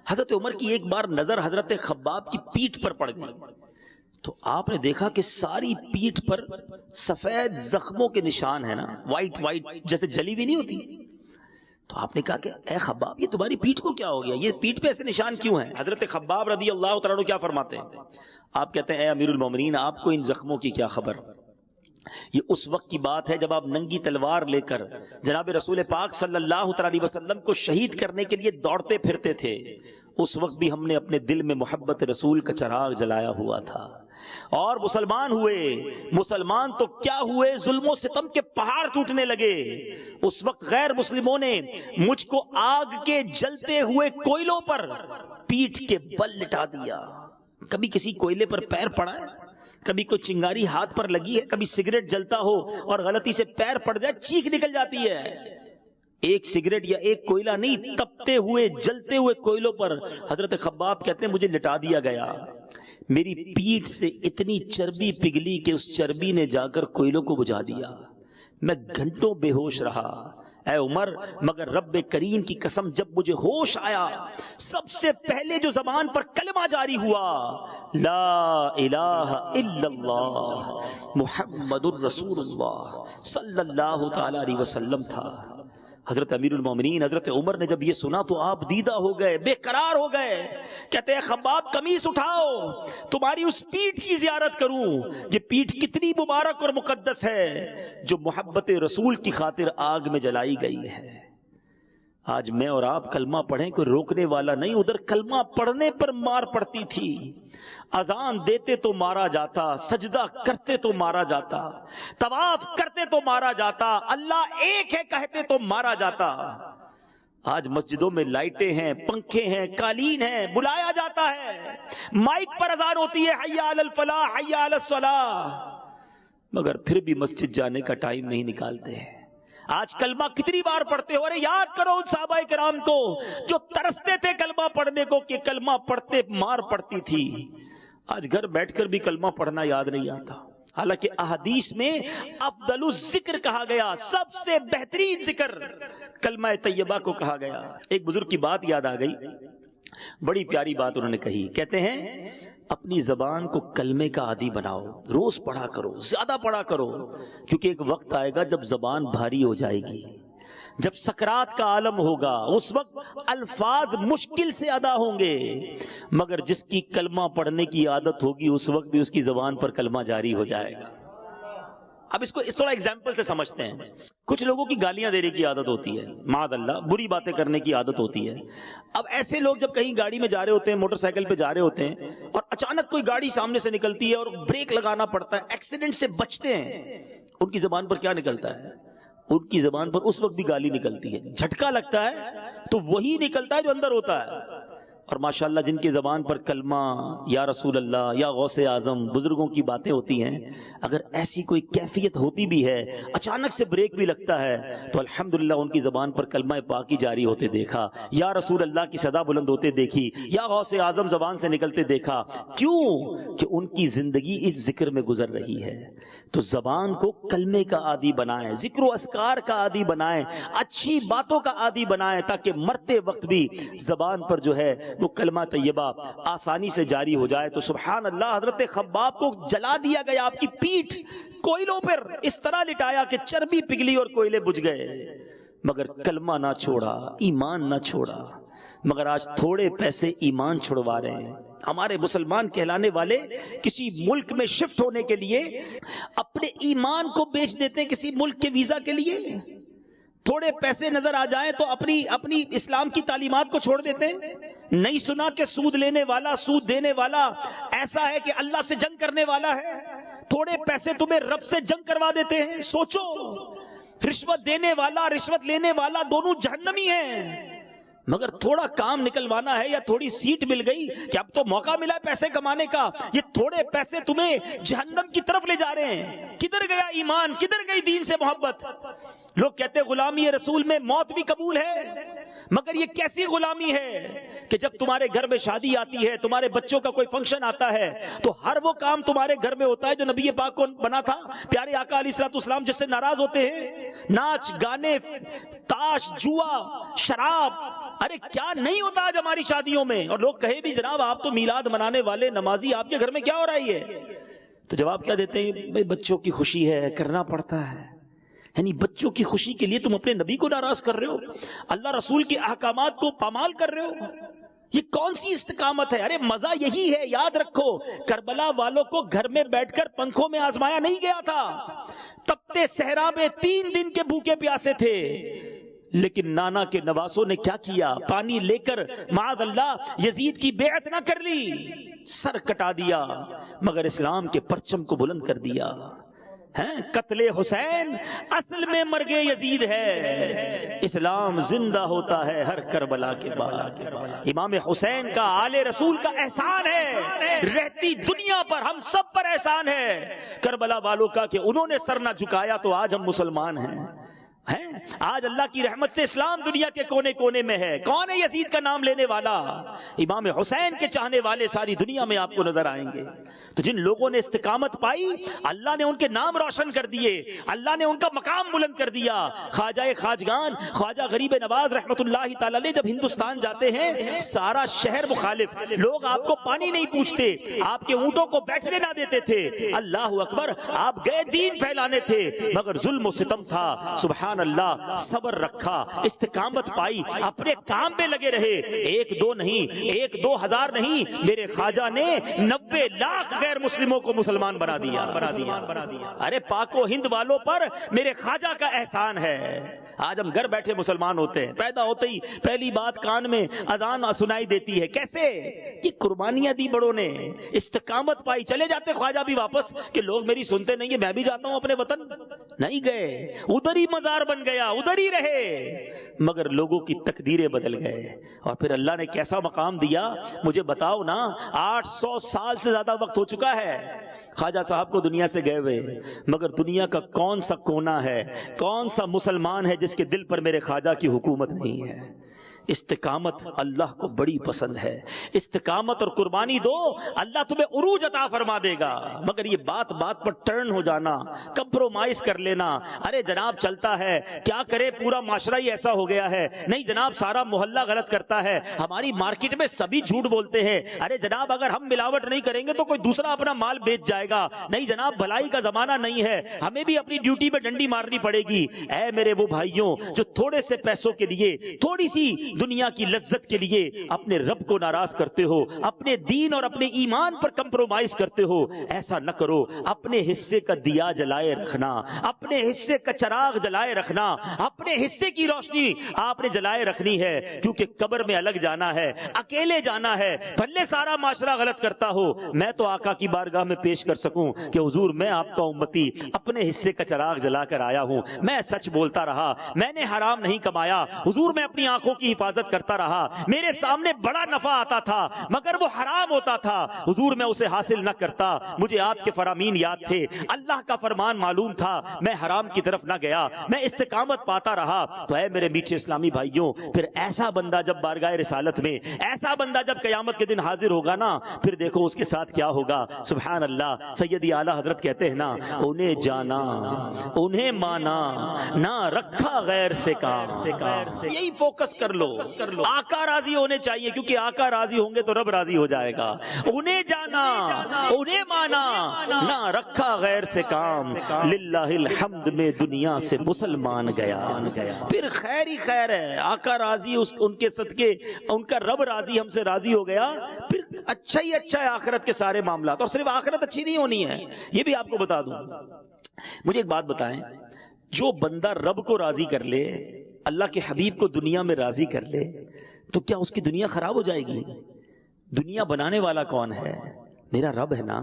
حضرت عمر کی ایک بار نظر حضرت خباب کی پیٹھ پر پڑ گئی تو آپ نے دیکھا کہ ساری پیٹھ پر سفید زخموں کے نشان ہیں نا، وائٹ وائٹ جیسے جلی ہوئی نہیں ہوتی۔ تو آپ نے کہا کہ اے خباب یہ تمہاری پیٹھ کو کیا ہو گیا، یہ پیٹھ پہ ایسے نشان کیوں ہیں؟ حضرت خباب رضی اللہ تعالیٰ عنہ کیا فرماتے ہیں؟ آپ کہتے ہیں اے امیر المومنین آپ کو ان زخموں کی کیا خبر؟ یہ اس وقت کی بات ہے جب آپ ننگی تلوار لے کر جناب رسول پاک صلی اللہ علیہ وسلم کو شہید کرنے کے لیے دوڑتے پھرتے تھے۔ اس وقت بھی ہم نے اپنے دل میں محبت رسول کا چراغ جلایا ہوا تھا اور مسلمان ہوئے۔ مسلمان تو کیا ہوئے، ظلم و ستم کے پہاڑ ٹوٹنے لگے۔ اس وقت غیر مسلموں نے مجھ کو آگ کے جلتے ہوئے کوئلوں پر پیٹھ کے بل لٹا دیا۔ کبھی کسی کوئلے پر پیر پڑا ہے؟ کبھی کوئی چنگاری ہاتھ پر لگی ہے؟ کبھی سگریٹ جلتا ہو اور غلطی سے پیر پڑ جائے چیخ نکل جاتی ہے؟ ایک سگریٹ یا ایک کوئلہ نہیں، تپتے ہوئے جلتے ہوئے کوئلوں پر حضرت خباب کہتے ہیں مجھے لٹا دیا گیا۔ میری پیٹھ سے اتنی چربی پگھلی کہ اس چربی نے جا کر کوئلوں کو بجھا دیا۔ میں گھنٹوں بے ہوش رہا اے عمر، مگر رب کریم کی قسم جب مجھے ہوش آیا سب سے پہلے جو زبان پر کلمہ جاری ہوا لا الہ الا اللہ محمد الرسول اللہ صلی اللہ تعالی علیہ وسلم تھا۔ حضرت امیر المومنین حضرت عمر نے جب یہ سنا تو آپ دیدہ ہو گئے، بے قرار ہو گئے۔ کہتے ہیں خباب قمیص اٹھاؤ تمہاری اس پیٹھ کی زیارت کروں۔ یہ پیٹھ کتنی مبارک اور مقدس ہے جو محبت رسول کی خاطر آگ میں جلائی گئی ہے۔ آج میں اور آپ کلمہ پڑھیں کوئی روکنے والا نہیں، ادھر کلمہ پڑھنے پر مار پڑتی تھی۔ اذان دیتے تو مارا جاتا، سجدہ کرتے تو مارا جاتا، طواف کرتے تو مارا جاتا، اللہ ایک ہے کہتے تو مارا جاتا۔ آج مسجدوں میں لائٹیں ہیں، پنکھے ہیں، قالین ہیں، بلایا جاتا ہے، مائک پر اذان ہوتی ہے حی علی الفلاح حی علی الصلاح، مگر پھر بھی مسجد جانے کا ٹائم نہیں نکالتے ہیں۔ آج کلمہ کتنی بار پڑھتے ہو؟ ارے یاد کرو ان صحابہ کرام کو جو ترستے تھے کلمہ پڑھنے کو کہ کلمہ پڑھتے مار پڑتی تھی۔ آج گھر بیٹھ کر بھی کلمہ پڑھنا یاد نہیں آتا، حالانکہ احادیث میں افضل الذکر کہا گیا، سب سے بہترین ذکر کلمہ طیبہ کو کہا گیا۔ ایک بزرگ کی بات یاد آ گئی، بڑی پیاری بات انہوں نے کہی. کہتے ہیں اپنی زبان کو کلمے کا عادی بناؤ, روز پڑھا کرو, زیادہ پڑھا کرو, کیونکہ ایک وقت آئے گا جب زبان بھاری ہو جائے گی, جب سکرات کا عالم ہوگا, اس وقت الفاظ مشکل سے ادا ہوں گے, مگر جس کی کلمہ پڑھنے کی عادت ہوگی اس وقت بھی اس کی زبان پر کلمہ جاری ہو جائے گا. اب اس کو اس تھوڑا ایگزامپل سے سمجھتے ہیں. کچھ لوگوں کی گالیاں دینے کی عادت ہوتی ہے, معاذ اللہ, بری باتیں کرنے کی عادت ہوتی ہے. اب ایسے لوگ جب کہیں گاڑی میں جا رہے ہوتے ہیں, موٹر سائیکل پہ جا رہے ہوتے ہیں, اور اچانک کوئی گاڑی سامنے سے نکلتی ہے اور بریک لگانا پڑتا ہے, ایکسیڈنٹ سے بچتے ہیں, ان کی زبان پر کیا نکلتا ہے؟ ان کی زبان پر اس وقت بھی گالی نکلتی ہے. جھٹکا لگتا ہے تو وہی نکلتا ہے جو اندر ہوتا ہے. اور ماشاءاللہ جن کی زبان پر کلمہ, یا رسول اللہ, یا غوث اعظم, بزرگوں کی باتیں ہوتی ہیں, اگر ایسی کوئی کیفیت ہوتی بھی ہے, اچانک سے بریک بھی لگتا ہے, تو الحمدللہ ان کی زبان پر کلمہ پاکی جاری ہوتے دیکھا, یا رسول اللہ کی صدا بلند ہوتے دیکھی, یا غوث اعظم زبان سے نکلتے دیکھا. کیوں؟ کہ ان کی زندگی اس ذکر میں گزر رہی ہے. تو زبان کو کلمے کا عادی بنائیں, ذکر و اذکار کا عادی بنائیں, اچھی باتوں کا عادی بنائیں, تاکہ مرتے وقت بھی زبان پر جو ہے وہ کلمہ طیبہ آسانی سے جاری ہو جائے. تو سبحان اللہ, حضرت خباب کو جلا دیا گیا, آپ کی پیٹھ کوئلوں پر اس طرح لٹایا کہ چربی پگھلی اور کوئلے بجھ گئے, مگر کلمہ نہ چھوڑا, ایمان نہ چھوڑا. مگر آج تھوڑے پیسے ایمان چھڑوا رہے ہیں. ہمارے مسلمان کہلانے والے کسی ملک میں شفٹ ہونے کے لیے اپنے ایمان کو بیچ دیتے ہیں کسی ملک کے ویزا کے لیے. تھوڑے پیسے نظر آ جائیں تو اپنی اسلام کی تعلیمات کو چھوڑ دیتے ہیں. نہیں سنا کہ سود لینے والا, سود دینے والا ایسا ہے کہ اللہ سے جنگ کرنے والا ہے. تھوڑے پیسے تمہیں رب سے جنگ کروا دیتے ہیں. سوچو, رشوت دینے والا, رشوت لینے والا دونوں جہنمی ہیں. مگر تھوڑا کام نکلوانا ہے یا تھوڑی سیٹ مل گئی کہ اب تو موقع ملا ہے پیسے کمانے کا, یہ تھوڑے پیسے تمہیں جہنم کی طرف لے جا رہے ہیں. کدھر گیا ایمان, کدھر گئی دین سے محبت؟ لوگ کہتے ہیں غلامی رسول میں موت بھی قبول ہے, مگر یہ کیسی غلامی ہے کہ جب تمہارے گھر میں شادی آتی ہے, تمہارے بچوں کا کوئی فنکشن آتا ہے, تو ہر وہ کام تمہارے گھر میں ہوتا ہے جو نبی پاک کو بنا تھا, پیارے آقا علیہ الصلوۃ والسلام جس سے ناراض ہوتے ہیں. ناچ گانے, تاش, جوا, شراب, ارے کیا نہیں ہوتا آج ہماری شادیوں میں. اور لوگ کہے بھی جناب آپ تو میلاد منانے والے نمازی, آپ کے گھر میں کیا ہو رہا ہے؟ تو جواب کیا دیتے ہیں؟ بھائی بچوں کی خوشی ہے, کرنا پڑتا ہے. یعنی بچوں کی خوشی کے لیے تم اپنے نبی کو ناراض کر رہے ہو, اللہ رسول کے احکامات کو پامال کر رہے ہو. یہ کون سی استقامت ہے؟ ارے مزہ یہی ہے, یاد رکھو کربلا والوں کو گھر میں بیٹھ کر پنکھوں میں آزمایا نہیں گیا تھا. تپتے صحرا میں 3 دن کے بھوکے پیاسے تھے, لیکن نانا کے نواسوں نے کیا کیا؟ پانی لے کر معاذ اللہ یزید کی بیعت نہ کر لی, سر کٹا دیا, مگر اسلام کے پرچم کو بلند کر دیا. قتل حسین اصل میں مرگ یزید ہے, اسلام زندہ ہوتا ہے ہر کربلا کے بعد. امام حسین کا, آل رسول کا احسان ہے, رہتی دنیا پر ہم سب پر احسان ہے کربلا والوں کا کہ انہوں نے سر نہ جھکایا تو آج ہم مسلمان ہیں. آج اللہ کی رحمت سے اسلام دنیا کے کونے کونے میں ہے. کون ہے یزید کا نام لینے والا؟ امام حسین کے چاہنے والے ساری دنیا میں آپ کو نظر آئیں گے. تو جن لوگوں نے استقامت پائی, اللہ نے ان کے نام روشن کر دیے, اللہ نے ان کا مقام بلند کر دیا. خواجہ خواجگان خواجہ غریب نواز رحمت اللہ تعالی علیہ جب ہندوستان جاتے ہیں, سارا شہر مخالف, لوگ آپ کو پانی نہیں پوچھتے, آپ کے اونٹوں کو بیٹھنے نہ دیتے تھے. اللہ اکبر, آپ گئے دین پھیلانے تھے, مگر ظلم و ستم تھا. سبحان اللہ, صبر رکھا, استقامت پائی, اپنے کام پہ لگے رہے. 1-2 نہیں, 1-2 ہزار نہیں, میرے خواجہ نے 90 لاکھ غیر مسلموں کو مسلمان بنا دیا. ارے پاک و ہند والوں پر میرے خواجہ کا احسان ہے. آج ہم گھر بیٹھے مسلمان ہوتے ہیں, پیدا ہوتے ہی پہلی بات کان میں اذان سنائی دیتی ہے. کیسے؟ یہ قربانیاں دی بڑوں نے, استقامت پائی. چلے جاتے خواجہ بھی واپس کہ لوگ میری سنتے نہیں ہیں, میں بھی جاتا ہوں اپنے وطن. نہیں گئے, ادھر ہی مزار بن گیا, ادھر ہی رہے, مگر لوگوں کی تقدیریں بدل گئے. اور پھر اللہ نے کیسا مقام دیا مجھے بتاؤ نا. 800 سال سے زیادہ وقت ہو چکا ہے خواجہ صاحب کو دنیا سے گئے ہوئے, مگر دنیا کا کون سا کونا ہے, کون سا مسلمان ہے جس کے دل پر میرے خواجہ کی حکومت نہیں ہے؟ استقامت اللہ کو بڑی پسند ہے. استقامت اور قربانی دو, اللہ تمہیں عروج عطا فرما دے گا. مگر یہ بات بات پر ٹرن ہو جانا, کمپرومائز کر لینا, ارے جناب چلتا ہے, کیا کرے پورا معاشرہ ہی ایسا ہو گیا ہے, نہیں جناب سارا محلہ غلط کرتا ہے, ہماری مارکیٹ میں سبھی جھوٹ بولتے ہیں, ارے جناب اگر ہم ملاوٹ نہیں کریں گے تو کوئی دوسرا اپنا مال بیچ جائے گا, نہیں جناب بھلائی کا زمانہ نہیں ہے, ہمیں بھی اپنی ڈیوٹی میں ڈنڈی مارنی پڑے گی. اے میرے وہ بھائیوں جو تھوڑے سے پیسوں کے لیے, تھوڑی سی دنیا کی لذت کے لیے اپنے رب کو ناراض کرتے ہو, اپنے دین اور اپنے ایمان پر کمپرومائز کرتے ہو, ایسا نہ کرو. اپنے حصے کا دیا جلائے رکھنا, اپنے حصے کا چراغ جلائے رکھنا, اپنے حصے کی روشنی آپ نے جلائے رکھنی ہے, کیونکہ قبر میں الگ جانا ہے, اکیلے جانا ہے. بھلے سارا معاشرہ غلط کرتا ہو, میں تو آقا کی بارگاہ میں پیش کر سکوں کہ حضور میں آپ کا امتی اپنے حصے کا چراغ جلا کر آیا ہوں, میں سچ بولتا رہا, میں نے حرام نہیں کمایا, حضور میں اپنی آنکھوں کی حفاظت کرتا رہا, میرے سامنے بڑا نفع آتا تھا مگر وہ حرام ہوتا تھا, حضور میں اسے حاصل نہ کرتا, مجھے آپ کے فرامین یاد تھے, اللہ کا فرمان معلوم تھا, میں حرام کی طرف نہ گیا, میں استقامت پاتا رہا. تو اے میرے میٹھے اسلامی بھائیوں, پھر ایسا بندہ جب بارگاہ رسالت میں, ایسا بندہ جب قیامت کے دن حاضر ہوگا نا, پھر دیکھو اس کے ساتھ کیا ہوگا. سبحان اللہ. سیدی اعلیٰ حضرت کہتے ہیں نا, انہیں جانا انہیں مانا نہ رکھا غیر سے کام. یہی فوکس کر لو, آقا راضی ہونے چاہیے, کیونکہ آقا راضی ہوں گے تو رب راضی ہو جائے گا. انہیں جانا انہیں مانا نہ رکھا غیر سے کام, للہ الحمد میں دنیا سے مسلمان گیا. پھر خیر ہی خیر ہے, آقا راضی, ان کے صدقے ان کا رب راضی, ہم سے راضی ہو گیا, پھر اچھا ہی اچھا ہے آخرت کے سارے معاملات. اور صرف آخرت اچھی نہیں ہونی ہے, یہ بھی آپ کو بتا دوں. مجھے ایک بات بتائیں, جو بندہ رب کو راضی کر لے, اللہ کے حبیب کو دنیا میں راضی کر لے, تو کیا اس کی دنیا خراب ہو جائے گی؟ دنیا بنانے والا کون ہے؟ میرا رب ہے نا.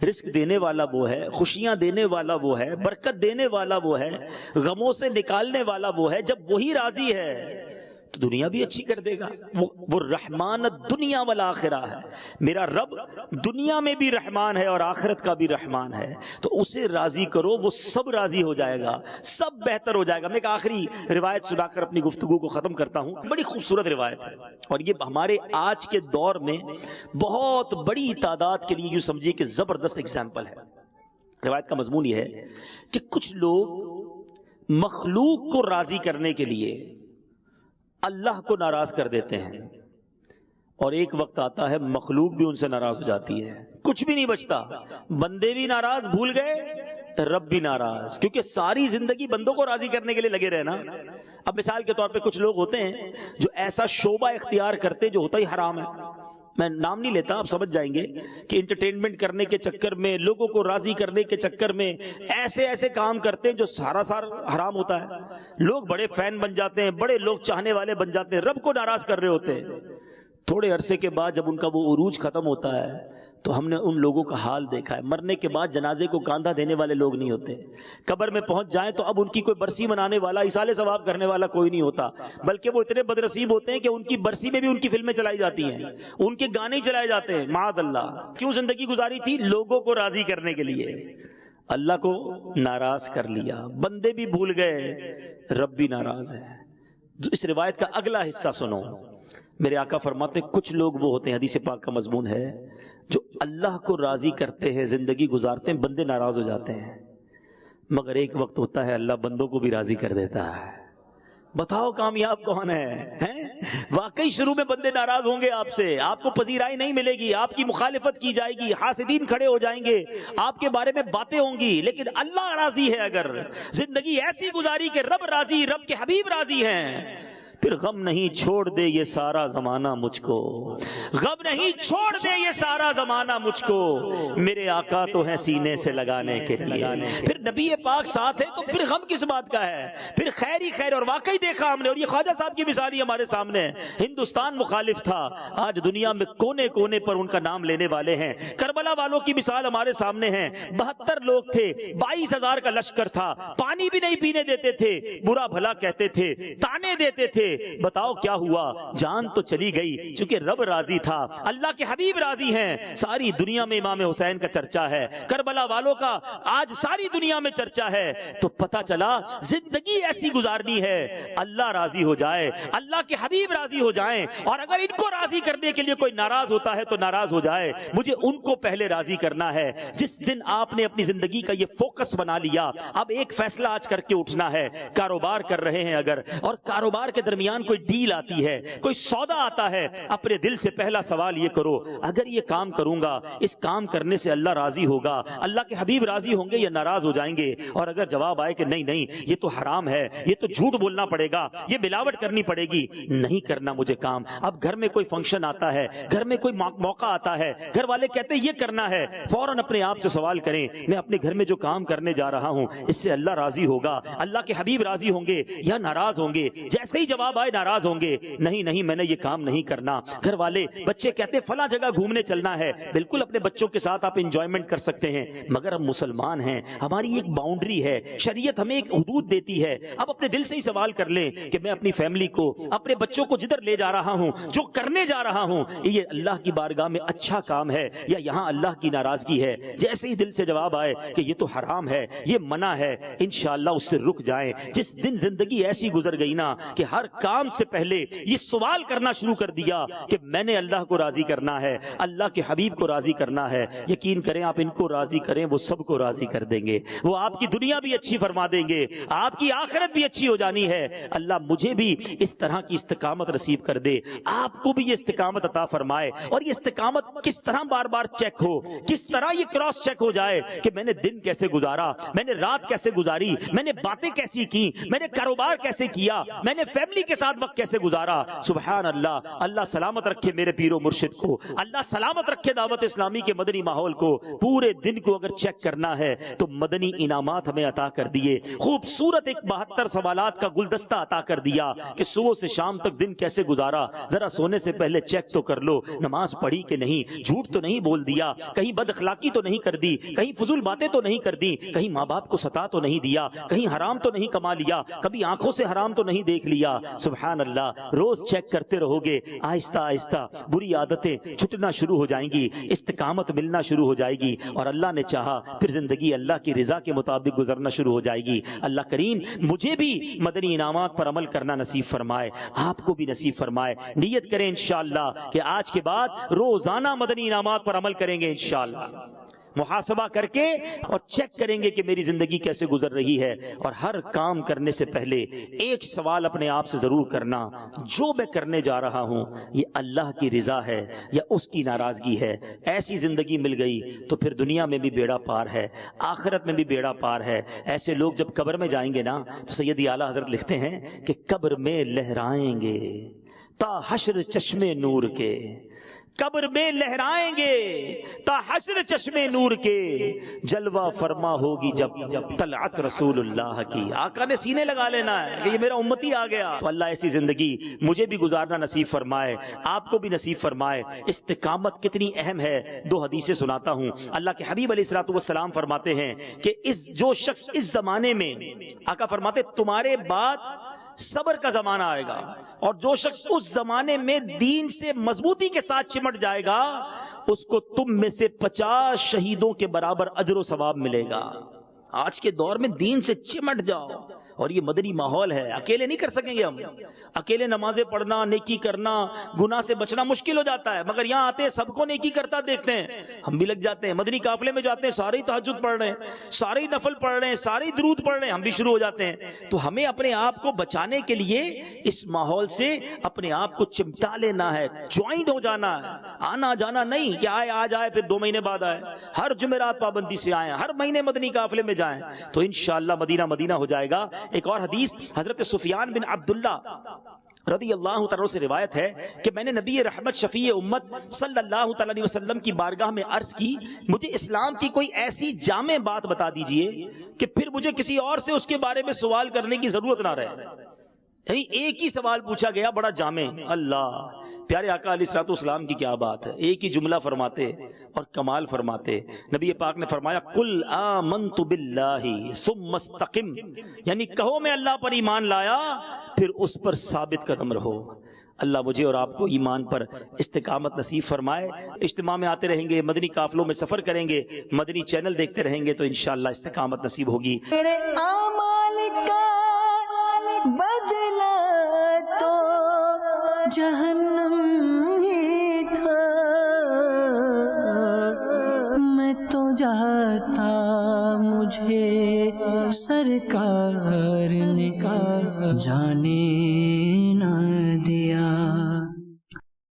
رزق دینے والا وہ ہے, خوشیاں دینے والا وہ ہے, برکت دینے والا وہ ہے, غموں سے نکالنے والا وہ ہے. جب وہی راضی ہے تو دنیا بھی اچھی کر دے گا. وہ رحمان دنیا والآخرہ ہے. میرا رب دنیا میں بھی رحمان ہے اور آخرت کا بھی رحمان ہے, تو اسے راضی کرو, وہ سب راضی ہو جائے گا, سب بہتر ہو جائے گا. میں ایک آخری روایت سنا کر اپنی گفتگو کو ختم کرتا ہوں. بڑی خوبصورت روایت ہے, اور یہ ہمارے آج کے دور میں بہت بڑی تعداد کے لیے یوں سمجھیے کہ زبردست اگزامپل ہے. روایت کا مضمون یہ ہے کہ کچھ لوگ مخلوق کو راضی کرنے کے لیے اللہ کو ناراض کر دیتے ہیں, اور ایک وقت آتا ہے مخلوق بھی ان سے ناراض ہو جاتی ہے, کچھ بھی نہیں بچتا, بندے بھی ناراض, بھول گئے رب بھی ناراض, کیونکہ ساری زندگی بندوں کو راضی کرنے کے لیے لگے رہنا. اب مثال کے طور پہ کچھ لوگ ہوتے ہیں جو ایسا شعبہ اختیار کرتے جو ہوتا ہی حرام ہے, میں نام نہیں لیتا, آپ سمجھ جائیں گے کہ انٹرٹینمنٹ کرنے کے چکر میں, لوگوں کو راضی کرنے کے چکر میں ایسے ایسے کام کرتے ہیں جو سارا حرام ہوتا ہے. لوگ بڑے فین بن جاتے ہیں, بڑے لوگ چاہنے والے بن جاتے ہیں, رب کو ناراض کر رہے ہوتے ہیں. تھوڑے عرصے کے بعد جب ان کا وہ عروج ختم ہوتا ہے تو ہم نے ان لوگوں کا حال دیکھا ہے. مرنے کے بعد جنازے کو کاندھا دینے والے لوگ نہیں ہوتے, قبر میں پہنچ جائیں تو اب ان کی کوئی برسی منانے والا, ایصال ثواب کرنے والا کوئی نہیں ہوتا, بلکہ وہ اتنے بدنصیب ہوتے ہیں کہ ان کی برسی میں بھی ان کی فلمیں چلائی جاتی ہیں, ان کے گانے چلائے جاتے ہیں. معاذ اللہ. کیوں زندگی گزاری تھی؟ لوگوں کو راضی کرنے کے لیے. اللہ کو ناراض کر لیا, بندے بھی بھول گئے, رب بھی ناراض ہے. اس روایت کا اگلا حصہ سنو. میرے آقا فرماتے کچھ لوگ وہ ہوتے ہیں, حدیث پاک کا مضمون ہے, جو اللہ کو راضی کرتے ہیں, زندگی گزارتے ہیں, بندے ناراض ہو جاتے ہیں, مگر ایک وقت ہوتا ہے اللہ بندوں کو بھی راضی کر دیتا ہے. بتاؤ کامیاب کون ہے؟ واقعی شروع میں بندے ناراض ہوں گے آپ سے, آپ کو پذیرائی نہیں ملے گی, آپ کی مخالفت کی جائے گی, حاسدین کھڑے ہو جائیں گے, آپ کے بارے میں باتیں ہوں گی, لیکن اللہ راضی ہے. اگر زندگی ایسی گزاری کہ رب راضی, رب کے حبیب راضی ہیں, پھر غم نہیں چھوڑ دے یہ سارا زمانہ مجھ کو, غم نہیں چھوڑ دے یہ سارا زمانہ مجھ کو, میرے آقا تو ہیں سینے سے لگانے کے لیے. پھر نبی پاک ساتھ ہے تو پھر غم کس بات کا ہے؟ پھر خیر ہی خیر. اور واقعی دیکھا ہم نے, اور یہ خواجہ صاحب کی مثال ہی ہمارے سامنے ہے. ہندوستان مخالف تھا, آج دنیا میں کونے کونے پر ان کا نام لینے والے ہیں. کربلا والوں کی مثال ہمارے سامنے ہے. 72 لوگ تھے, 22,000 کا لشکر تھا, پانی بھی نہیں پینے دیتے تھے, برا بھلا کہتے تھے, تانے دیتے تھے, بتاؤ کیا ہوا؟ جان تو چلی گئی، چونکہ رب راضی تھا، اللہ کے حبیب راضی ہیں۔ ساری دنیا میں امام حسین کا چرچا ہے، کربلا والوں کا آج ساری دنیا میں چرچا ہے۔ تو پتا چلا زندگی ایسی گزارنی ہے اللہ راضی ہو جائے، اللہ کے حبیب راضی ہو جائیں، اور اگر ان کو راضی کرنے کے لیے کوئی ناراض ہوتا ہے تو ناراض ہو جائے، مجھے ان کو پہلے راضی کرنا ہے۔ جس دن آپ نے اپنی زندگی کا یہ فوکس بنا لیا، اب ایک فیصلہ آج کر کے اٹھنا ہے۔ کاروبار کر رہے ہیں اگر، اور کاروبار کے درمیان کوئی ڈیل آتی ہے، کوئی سودا آتا ہے، اپنے دل سے پہلا سوال یہ کرو، اگر یہ کام کروں گا، اس کام کرنے سے اللہ راضی ہوگا، اللہ کے حبیب راضی ہوں گے یا ناراض ہو جائیں گے؟ اور اگر جواب آئے کہ نہیں نہیں یہ تو حرام ہے، یہ تو جھوٹ بولنا پڑے گا، یہ ملاوٹ کرنی پڑے گی، نہیں کرنا مجھے کام۔ اب گھر میں کوئی فنکشن آتا ہے، گھر میں کوئی موقع آتا ہے، گھر والے کہتے ہیں یہ کرنا ہے، فوراً اپنے آپ سے سوال کریں، میں اپنے گھر میں جو کام کرنے جا رہا ہوں اس سے اللہ راضی ہوگا، اللہ کے حبیب راضی ہوں گے یا ناراض ہوں گے؟ جیسے ہی جواب آئے ناراض ہوں گے، نہیں نہیں میں نے یہ کام نہیں کرنا۔ گھر والے بچے کہتے ہیں فلاں جگہ گھومنے چلنا ہے، بالکل اپنے بچوں کے ساتھ آپ انجوائمنٹ کر سکتے ہیں، مگر ہم مسلمان ہیں، ہماری ایک باؤنڈری ہے، شریعت ہمیں ایک حدود دیتی ہے۔ اب اپنے دل سے ہی سوال کر لیں کہ میں اپنی فیملی کو، اپنے بچوں کو جدھر لے جا رہا ہوں، جو کرنے جا رہا ہوں، یہ اللہ کی بارگاہ میں اچھا کام ہے یا یہاں اللہ کی ناراضگی ہے؟ جیسے ہی دل سے جواب آئے کہ یہ تو حرام ہے، یہ منع ہے، انشاءاللہ اس سے رک جائیں۔ جس دن زندگی ایسی گزر گئی نا کہ ہر کام سے پہلے یہ سوال کرنا شروع کر دیا کہ میں نے اللہ کو راضی کرنا ہے، اللہ کے حبیب کو راضی کرنا ہے، یقین کریں آپ ان کو راضی کریں وہ سب کو راضی کر دیں گے، وہ آپ کی دنیا بھی اچھی فرما دیں گے، آپ کی آخرت بھی اچھی ہو جانی ہے۔ اللہ مجھے بھی اس طرح کی استقامت نصیب کر دے، آپ کو بھی یہ استقامت عطا فرمائے، اور یہ استقامت کس طرح بار بار چیک ہو، کس طرح یہ کراس چیک ہو جائے کہ میں نے دن کیسے گزارا، میں نے رات کیسے گزاری، میں نے باتیں کیسی کی، میں نے کاروبار کیسے کیا، میں نے فیملی کے ساتھ وقت کیسے گزارا۔ سبحان اللہ، اللہ سلامت رکھے میرے پیر و مرشد کو، اللہ سلامت رکھے دعوت اسلامی کے مدنی ماحول کو۔ پورے دن کو اگر چیک کرنا ہے تو مدنی انعامات ہمیں عطا کر دیے، خوبصورت ایک 72 سوالات کا گلدستہ عطا کر دیا کہ صبح سے شام تک دن کیسے گزارا، ذرا سونے سے پہلے چیک تو کر لو، نماز پڑھی کہ نہیں، جھوٹ تو نہیں بول دیا، کہیں بد اخلاقی تو نہیں کر دی، کہیں فضول باتیں تو نہیں کر دی، کہیں ماں باپ کو ستا تو نہیں دیا، کہیں حرام تو نہیں کما لیا، کبھی آنکھوں سے حرام تو نہیں دیکھ لیا۔ سبحان اللہ، روز چیک کرتے رہو گے، آہستہ آہستہ بری عادتیں چھٹنا شروع ہو جائیں گی، استقامت ملنا شروع ہو جائے گی، اور اللہ نے چاہا پھر زندگی اللہ کی رضا کے مطابق گزرنا شروع ہو جائے گی۔ اللہ کریم مجھے بھی مدنی انعامات پر عمل کرنا نصیب فرمائے، آپ کو بھی نصیب فرمائے۔ نیت کریں انشاءاللہ کہ آج کے بعد روزانہ مدنی انعامات پر عمل کریں گے انشاءاللہ، محاسبہ کر کے اور چیک کریں گے کہ میری زندگی کیسے گزر رہی ہے، اور ہر کام کرنے سے پہلے ایک سوال اپنے آپ سے ضرور کرنا، جو میں کرنے جا رہا ہوں یہ اللہ کی رضا ہے یا اس کی ناراضگی ہے؟ ایسی زندگی مل گئی تو پھر دنیا میں بھی بیڑا پار ہے، آخرت میں بھی بیڑا پار ہے۔ ایسے لوگ جب قبر میں جائیں گے نا تو سیدی اعلیٰ حضرت لکھتے ہیں کہ قبر میں لہرائیں گے تا حشر چشمے نور کے، قبر میں لہرائیں گے تا حشر چشمے نور کے، جلوہ فرما ہوگی جب طلعت رسول اللہ کی۔ آقا نے سینے لگا لینا ہے کہ یہ میرا امتی آ گیا۔ تو اللہ ایسی زندگی مجھے بھی گزارنا نصیب فرمائے، آپ کو بھی نصیب فرمائے۔ استقامت کتنی اہم ہے، دو حدیثیں سناتا ہوں۔ اللہ کے حبیب علیہ الصلوۃ والسلام فرماتے ہیں کہ جو شخص اس زمانے میں، آقا فرماتے تمہارے بعد صبر کا زمانہ آئے گا، اور جو شخص اس زمانے میں دین سے مضبوطی کے ساتھ چمٹ جائے گا اس کو تم میں سے 50 شہیدوں کے برابر اجر و ثواب ملے گا۔ آج کے دور میں دین سے چمٹ جاؤ، اور یہ مدنی ماحول ہے، اکیلے نہیں کر سکیں گے ہم، اکیلے نمازیں پڑھنا، نیکی کرنا، گناہ سے بچنا مشکل ہو جاتا ہے، مگر یہاں آتے ہیں سب کو نیکی کرتا دیکھتے ہیں، ہم بھی لگ جاتے ہیں۔ مدنی قافلے میں جاتے ہیں، سارے ہی تہجد پڑھ رہے ہیں، سارے ہی نفل پڑھ رہے ہیں، سارے ہی درود پڑھ رہے ہیں، ہم بھی شروع ہو جاتے ہیں۔ تو ہمیں اپنے آپ کو بچانے کے لیے اس ماحول سے اپنے آپ کو چمٹا لینا ہے، جوائنٹ ہو جانا ہے، آنا جانا نہیں کہ آج آئے پھر 2 مہینے بعد آئے، ہر جمعرات پابندی سے آئیں، ہر مہینے مدنی قافلے میں جائیں، تو انشاءاللہ مدینہ مدینہ ہو جائے گا۔ ایک اور حدیث حضرت سفیان بن عبداللہ رضی اللہ تعالیٰ سے روایت ہے کہ میں نے نبی رحمت شفیع امت صلی اللہ تعالیٰ علیہ وسلم کی بارگاہ میں عرض کی، مجھے اسلام کی کوئی ایسی جامع بات بتا دیجئے کہ پھر مجھے کسی اور سے اس کے بارے میں سوال کرنے کی ضرورت نہ رہے۔ یعنی ایک ہی سوال پوچھا گیا بڑا جامع. اللہ پیارے آقا علیہ الصلوۃ والسلام کی کیا بات ہے، ایک ہی جملہ فرماتے اور کمال فرماتے. نبی پاک نے فرمایا قل آمنت باللہ ثم استقم، یعنی کہو میں اللہ پر ایمان لایا پھر اس پر ثابت قدم رہو. اللہ مجھے اور آپ کو ایمان پر استقامت نصیب فرمائے. اجتماع میں آتے رہیں گے، مدنی قافلوں میں سفر کریں گے، مدنی چینل دیکھتے رہیں گے تو انشاءاللہ استقامت نصیب ہوگی. میرے اعمال کا بدلہ تو جہنم ہی تھا، میں تو جاتا مجھے سرکار نے جانے نہ دیا.